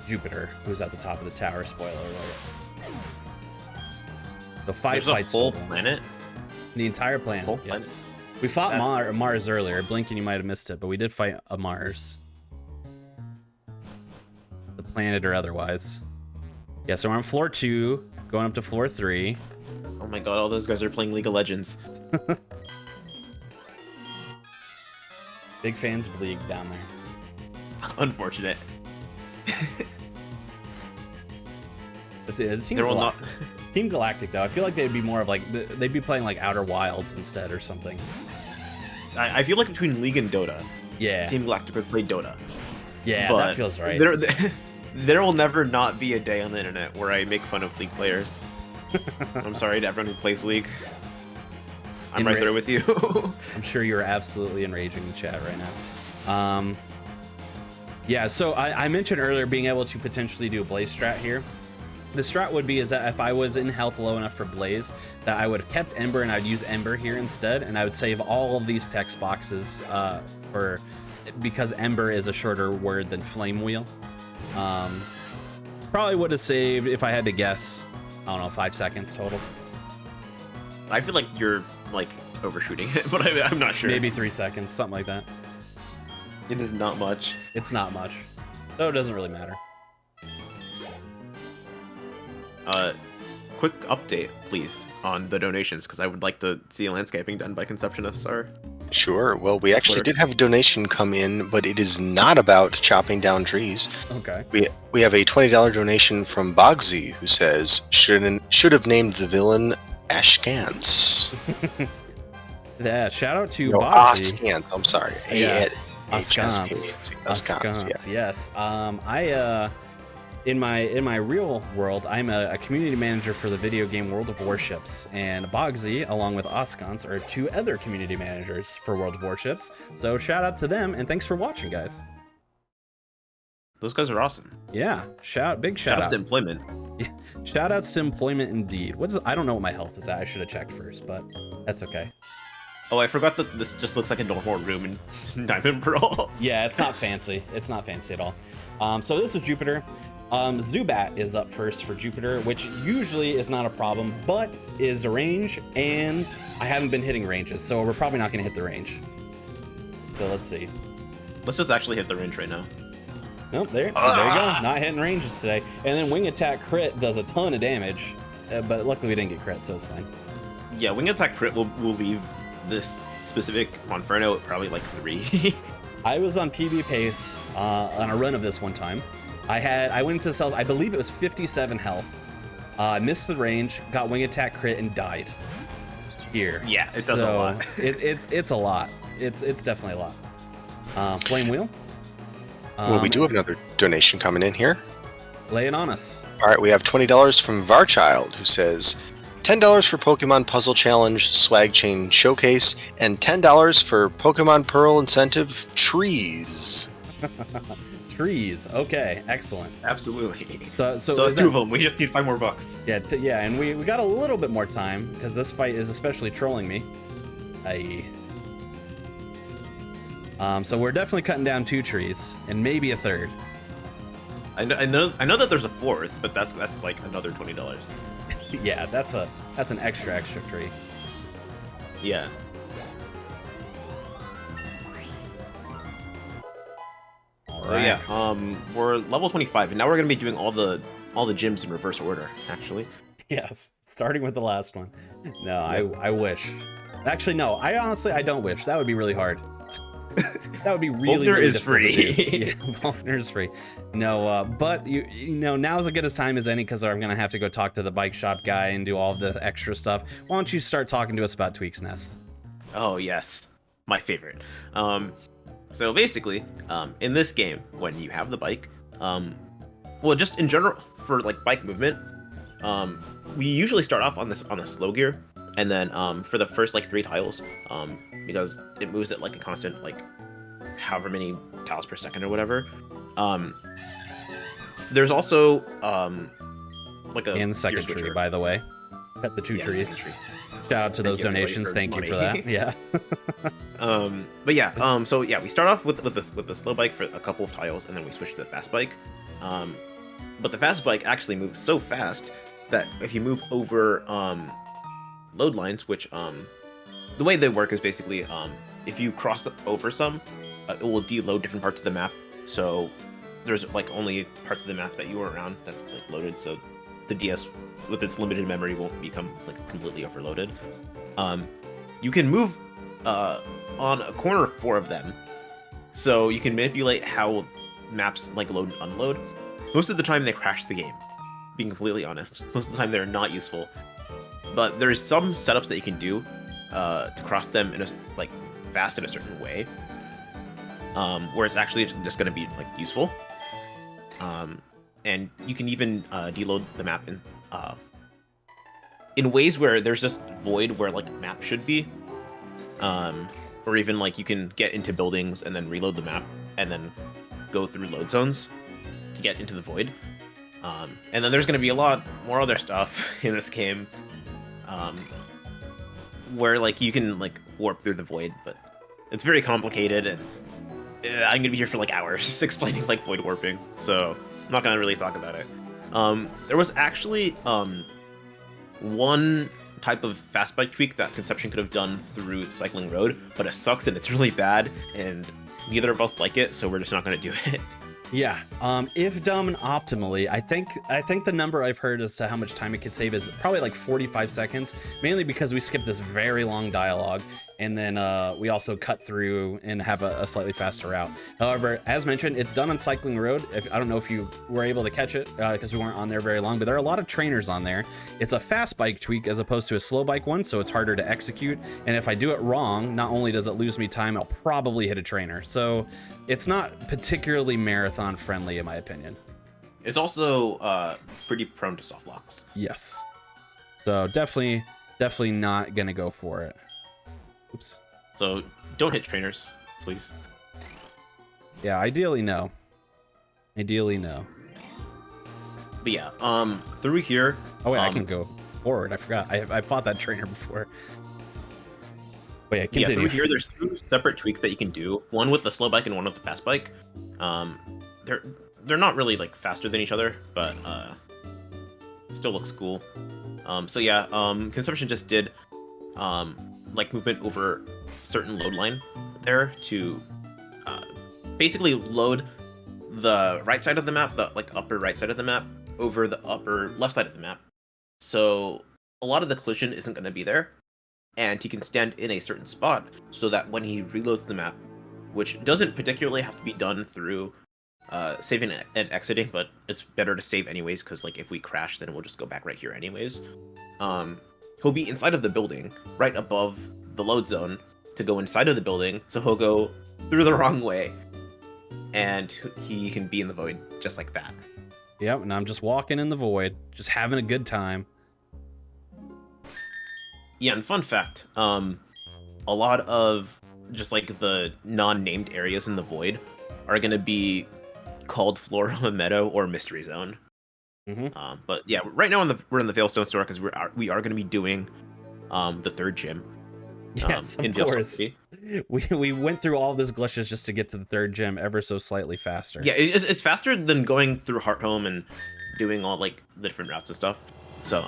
Jupiter, who's at the top of the tower, spoiler alert. So 5 There's fights. a full total. planet? The entire planet, Full yes. planet? We fought Mars earlier. Blinking, you might have missed it, but we did fight a Mars. The planet or otherwise. Yeah, so we're on floor 2, going up to floor 3. Oh my god, all those guys are playing League of Legends. Big fans of League down there. Unfortunate. Team Galactic, though, I feel like they'd be more of like, they'd be playing like Outer Wilds instead or something. I feel like between League and Dota, Yeah. Team Galactic would play Dota. Yeah, But that feels right. There will never not be a day on the internet where I make fun of League players. I'm sorry to everyone who plays League. I'm right there with you. I'm sure you're absolutely enraging the chat right now. Yeah, so I mentioned earlier being able to potentially do a Blaze strat here. The strat would be is that if I was in health low enough for Blaze, that I would have kept Ember and I'd use Ember here instead, and I would save all of these text boxes because Ember is a shorter word than Flame Wheel. Probably would have saved, if I had to guess, I don't know, 5 seconds total. I feel like you're like overshooting it, but I'm not sure. Maybe 3 seconds, something like that. It is not much. It's not much, so it doesn't really matter. Quick update, please, on the donations, because I would like to see landscaping done by Conceptionists. Sure. Well, we actually did have a donation come in, but it is not about chopping down trees. Okay. We have a $20 donation from Bogsy, who says, should have named the villain Ashkans. Yeah, shout out to No, Bogsy. Askans, I'm sorry. Yeah. Askans, yes. In my real world, I'm a community manager for the video game World of Warships, and Bogsy, along with Oskans, are 2 other community managers for World of Warships. So shout out to them, and thanks for watching, guys. Those guys are awesome. Yeah, big shout out to employment. Yeah, shout outs to employment indeed. I don't know what my health is at. I should have checked first, but that's okay. Oh, I forgot that this just looks like a normal room in Diamond Pearl. Yeah, it's not fancy. It's not fancy at all. So this is Jupiter. Zubat is up first for Jupiter, which usually is not a problem, but is a range, and I haven't been hitting ranges, so we're probably not going to hit the range. So let's see. Let's just actually hit the range right now. Nope, there you go. Not hitting ranges today. And then Wing Attack Crit does a ton of damage, but luckily we didn't get crit, so it's fine. Yeah, Wing Attack Crit will leave this specific Monferno at probably like 3. I was on PB pace on a run of this one time. I went into the cell, I believe it was 57 health. Missed the range, got Wing Attack Crit, and died here. Yeah, it does a lot. It's a lot. It's definitely a lot. Flame Wheel. Well, we do have another donation coming in here. Lay it on us. All right, we have $20 from Varchild, who says, $10 for Pokemon Puzzle Challenge Swag Chain Showcase, and $10 for Pokemon Pearl Incentive Trees. Trees. Okay, excellent. Absolutely. So that's 2 of them. We just need $5 more. Yeah, and we got a little bit more time because this fight is especially trolling me. So we're definitely cutting down 2 trees and maybe a 3rd. I know that there's a 4th, but that's like another $20. Yeah, that's an extra tree. Yeah. So yeah, we're level 25, and now we're gonna be doing all the gyms in reverse order, actually. Yes, starting with the last one. No, I wish. Actually, no, I honestly don't wish. That would be really hard. That would be really. Volkner really is free. Yeah, Volkner is free. No, but you know now's as good as time as any because I'm gonna have to go talk to the bike shop guy and do all the extra stuff. Why don't you start talking to us about Tweaks Nest? Oh yes, my favorite. So basically, in this game, when you have the bike, well, just in general for like bike movement, we usually start off on a slow gear, and then for the first like 3 tiles, because it moves at like a constant like however many tiles per second or whatever. There's also like a and the second tree, by the way. Cut the 2 trees. Shout out to those donations. Thank you for that. Yeah. But yeah, so yeah, we start off with the slow bike for a couple of tiles, and then we switch to the fast bike. But the fast bike actually moves so fast that if you move over load lines, which the way they work is basically if you cross over some, it will deload different parts of the map. So there's like only parts of the map that you are around that's like loaded. So the DS with its limited memory won't become like completely overloaded. You can move on a corner of 4 of them, so you can manipulate how maps like load and unload. Most of the time they crash the game, being completely honest. Most of the time they're not useful, but there's some setups that you can do to cross them in a like fast in a certain way. where it's actually just going to be like useful. And you can even deload the map in ways where there's just void where like map should be, or even like you can get into buildings and then reload the map and then go through load zones to get into the void. And then there's going to be a lot more other stuff in this game, where like you can like warp through the void, but it's very complicated, and I'm gonna be here for like hours explaining like void warping, so I'm not gonna really talk about it. There was actually one type of fast bike tweak that Konception could have done through Cycling Road, but it sucks and it's really bad, and neither of us like it, so we're just not gonna do it. Yeah, if done optimally, I think the number I've heard as to how much time it could save is probably like 45 seconds, mainly because we skipped this very long dialogue, and then we also cut through and have a slightly faster route. However, as mentioned, it's done on Cycling Road. I don't know if you were able to catch it because we weren't on there very long, but there are a lot of trainers on there. It's a fast bike tweak as opposed to a slow bike one, so it's harder to execute, and if I do it wrong, not only does it lose me time, I'll probably hit a trainer. So it's not particularly marathon friendly in my opinion. It's also pretty prone to soft locks. Yes. So definitely not gonna go for it. Oops. So don't hit trainers, please. Yeah, ideally no. Ideally no. But yeah, through here. Oh wait, I can go forward. I forgot. I fought that trainer before. But yeah, continue. Yeah, through here there's two separate tweaks that you can do. One with the slow bike and one with the fast bike. They're not really like faster than each other, but still looks cool. So yeah, Konception just did like movement over certain load line there to basically load the right side of the map, the like upper right side of the map, over the upper left side of the map. So a lot of the collision isn't going to be there, and he can stand in a certain spot so that when he reloads the map, which doesn't particularly have to be done through saving and exiting, but it's better to save anyways, because like if we crash, then we'll just go back right here anyways. He'll be inside of the building, right above the load zone, to go inside of the building, so he'll go through the wrong way, and he can be in the void just like that. Yep, and I'm just walking in the void, just having a good time. Yeah, and fun fact, a lot of just like the non-named areas in the void are going to be called Flora Meadow or Mystery Zone. Mm-hmm. But yeah, right now we're in the Veilstone store because we are going to be doing the third gym. Yes, of course. We went through all this glitches just to get to the third gym ever so slightly faster. Yeah, it's faster than going through Hearthome and doing all like the different routes and stuff. So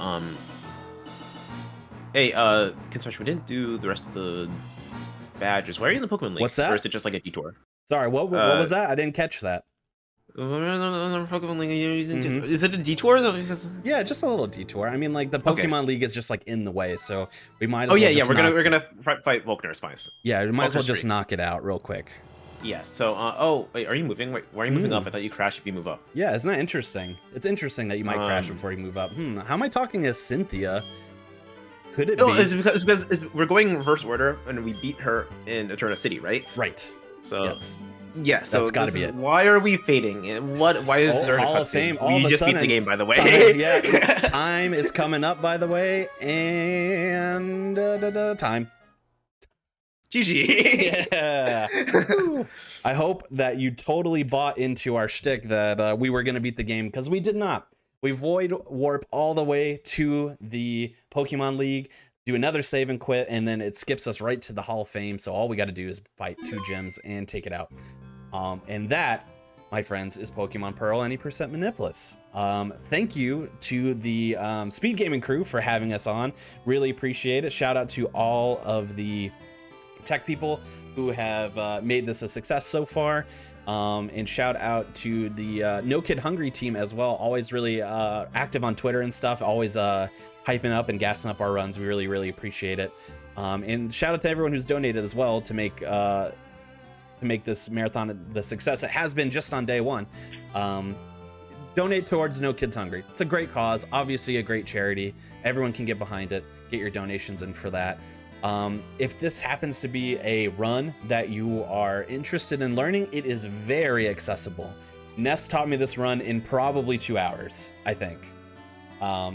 hey, Konception, we didn't do the rest of the badges. Why are you in the Pokemon League? What's that? Or is it just like a detour? Sorry, what was that? I didn't catch that. Pokemon League. Is it a detour though? Yeah, just a little detour. I mean, like the Pokemon League is just like in the way, so we might. As well yeah, we're gonna fight Volkner. It's fine. Yeah, we might as well just knock it out real quick. Yeah. So, oh wait, are you moving? Wait, why are you moving up? I thought you crash if you move up. Yeah, isn't that interesting? It's interesting that you might crash before you move up. How am I talking as Cynthia? Could it be? It's because we're going in reverse order, and we beat her in Eterna City, right? Right. So yes. Yeah, so that's got to be it. Why are we fading? Why is there Hall of Fame? All we of just a sudden, beat the game, by the way. Time is coming up, by the way, and time. GG. Yeah. I hope that you totally bought into our shtick that we were going to beat the game, because we did not. We void warp all the way to the Pokemon League, do another save and quit, and then it skips us right to the Hall of Fame. So all we got to do is fight 2 gyms and take it out. And that, my friends, is Pokemon Pearl Any Percent Manipulus. Thank you to the SpeedGaming crew for having us on. Really appreciate it. Shout out to all of the tech people who have made this a success so far. And shout out to the No Kid Hungry team as well. Always really active on Twitter and stuff. Always hyping up and gassing up our runs. We really, really appreciate it. And shout out to everyone who's donated as well to make this marathon the success it has been just on day one. Donate towards No Kids Hungry. It's a great cause, obviously a great charity. Everyone can get behind it. Get your donations in for that. If this happens to be a run that you are interested in learning, it is very accessible. Ness taught me this run in probably 2 hours, I think.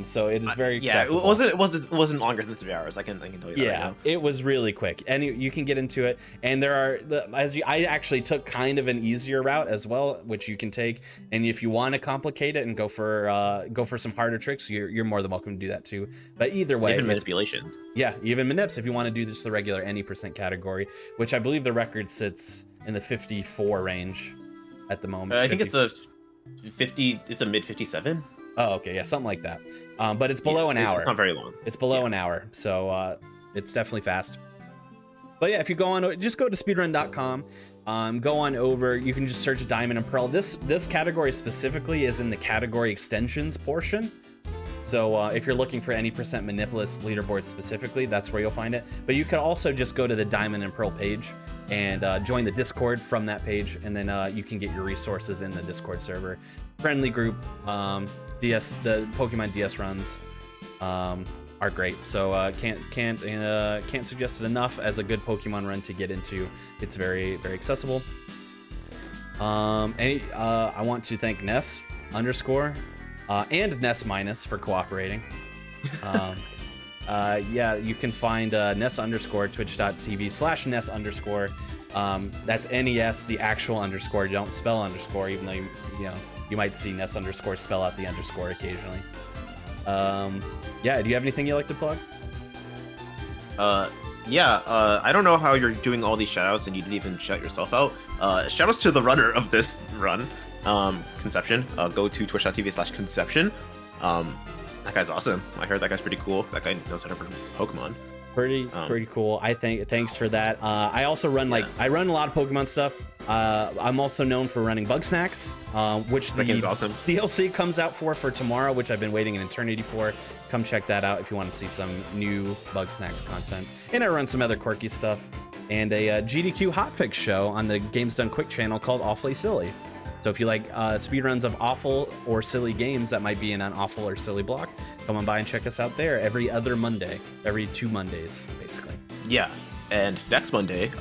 So it is very accessible. It wasn't longer than 3 hours. I can tell you that right now. It was really quick, and you can get into it. And there are I actually took kind of an easier route as well, which you can take. And if you want to complicate it and go for some harder tricks, you're more than welcome to do that too. But either way, even manipulations. Yeah, even manips if you want to do just the regular any % category, which I believe the record sits in the 54 range at the moment. I think it's a 50. It's a mid 57. Oh, okay, yeah, something like that. But it's below an hour. It's not very long. It's below an hour, so it's definitely fast. But yeah, if you go on, just go to speedrun.com. Go on over. You can just search Diamond and Pearl. This category specifically is in the category extensions portion. So if you're looking for any % Manipulus leaderboard specifically, that's where you'll find it. But you can also just go to the Diamond and Pearl page and join the Discord from that page, and then you can get your resources in the Discord server. Friendly group. The Pokemon DS runs are great. So can't suggest it enough as a good Pokemon run to get into. It's very, very accessible. I want to thank Ness _ and Ness minus for cooperating. Yeah, you can find Ness _ twitch.tv/Ness _ that's NES, the actual underscore. You don't spell underscore, even though you might see Ness _ spell out the underscore occasionally. Yeah, do you have anything you'd like to plug? I don't know how you're doing all these shoutouts and you didn't even shout yourself out. Shoutouts to the runner of this run, Konception. Go to twitch.tv/Konception. That guy's awesome. I heard that guy's pretty cool. That guy knows how to run Pokemon. Pretty cool. I think. Thanks for that. I also run I run a lot of Pokemon stuff. I'm also known for running Bug Snacks, which the game's awesome. DLC comes out for tomorrow, which I've been waiting an eternity for. Come check that out if you want to see some new Bug Snacks content. And I run some other quirky stuff and a GDQ hotfix show on the Games Done Quick channel called Awfully Silly. So if you like speedruns of awful or silly games that might be in an awful or silly block, come on by and check us out there every other Monday, every 2 Mondays, basically. Yeah, and next Monday,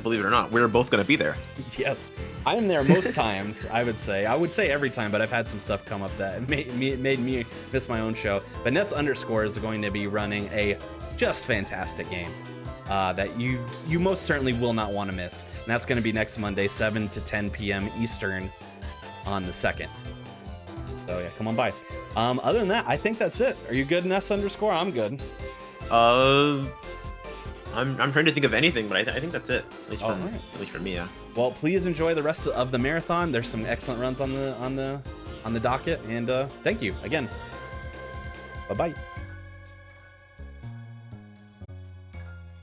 believe it or not, we're both going to be there. Yes, I am there most times, I would say. I would say every time, but I've had some stuff come up that made me miss my own show. But Ness _ is going to be running a just fantastic game. That you most certainly will not want to miss. And that's going to be next Monday, 7 to 10 p.m. Eastern on the 2nd. So yeah, come on by. Other than that, I think that's it. Are you good, Ness _ I'm good. I'm trying to think of anything, but I think that's it. At least for me, yeah. Well, please enjoy the rest of the marathon. There's some excellent runs on the docket, and thank you again. Bye-bye.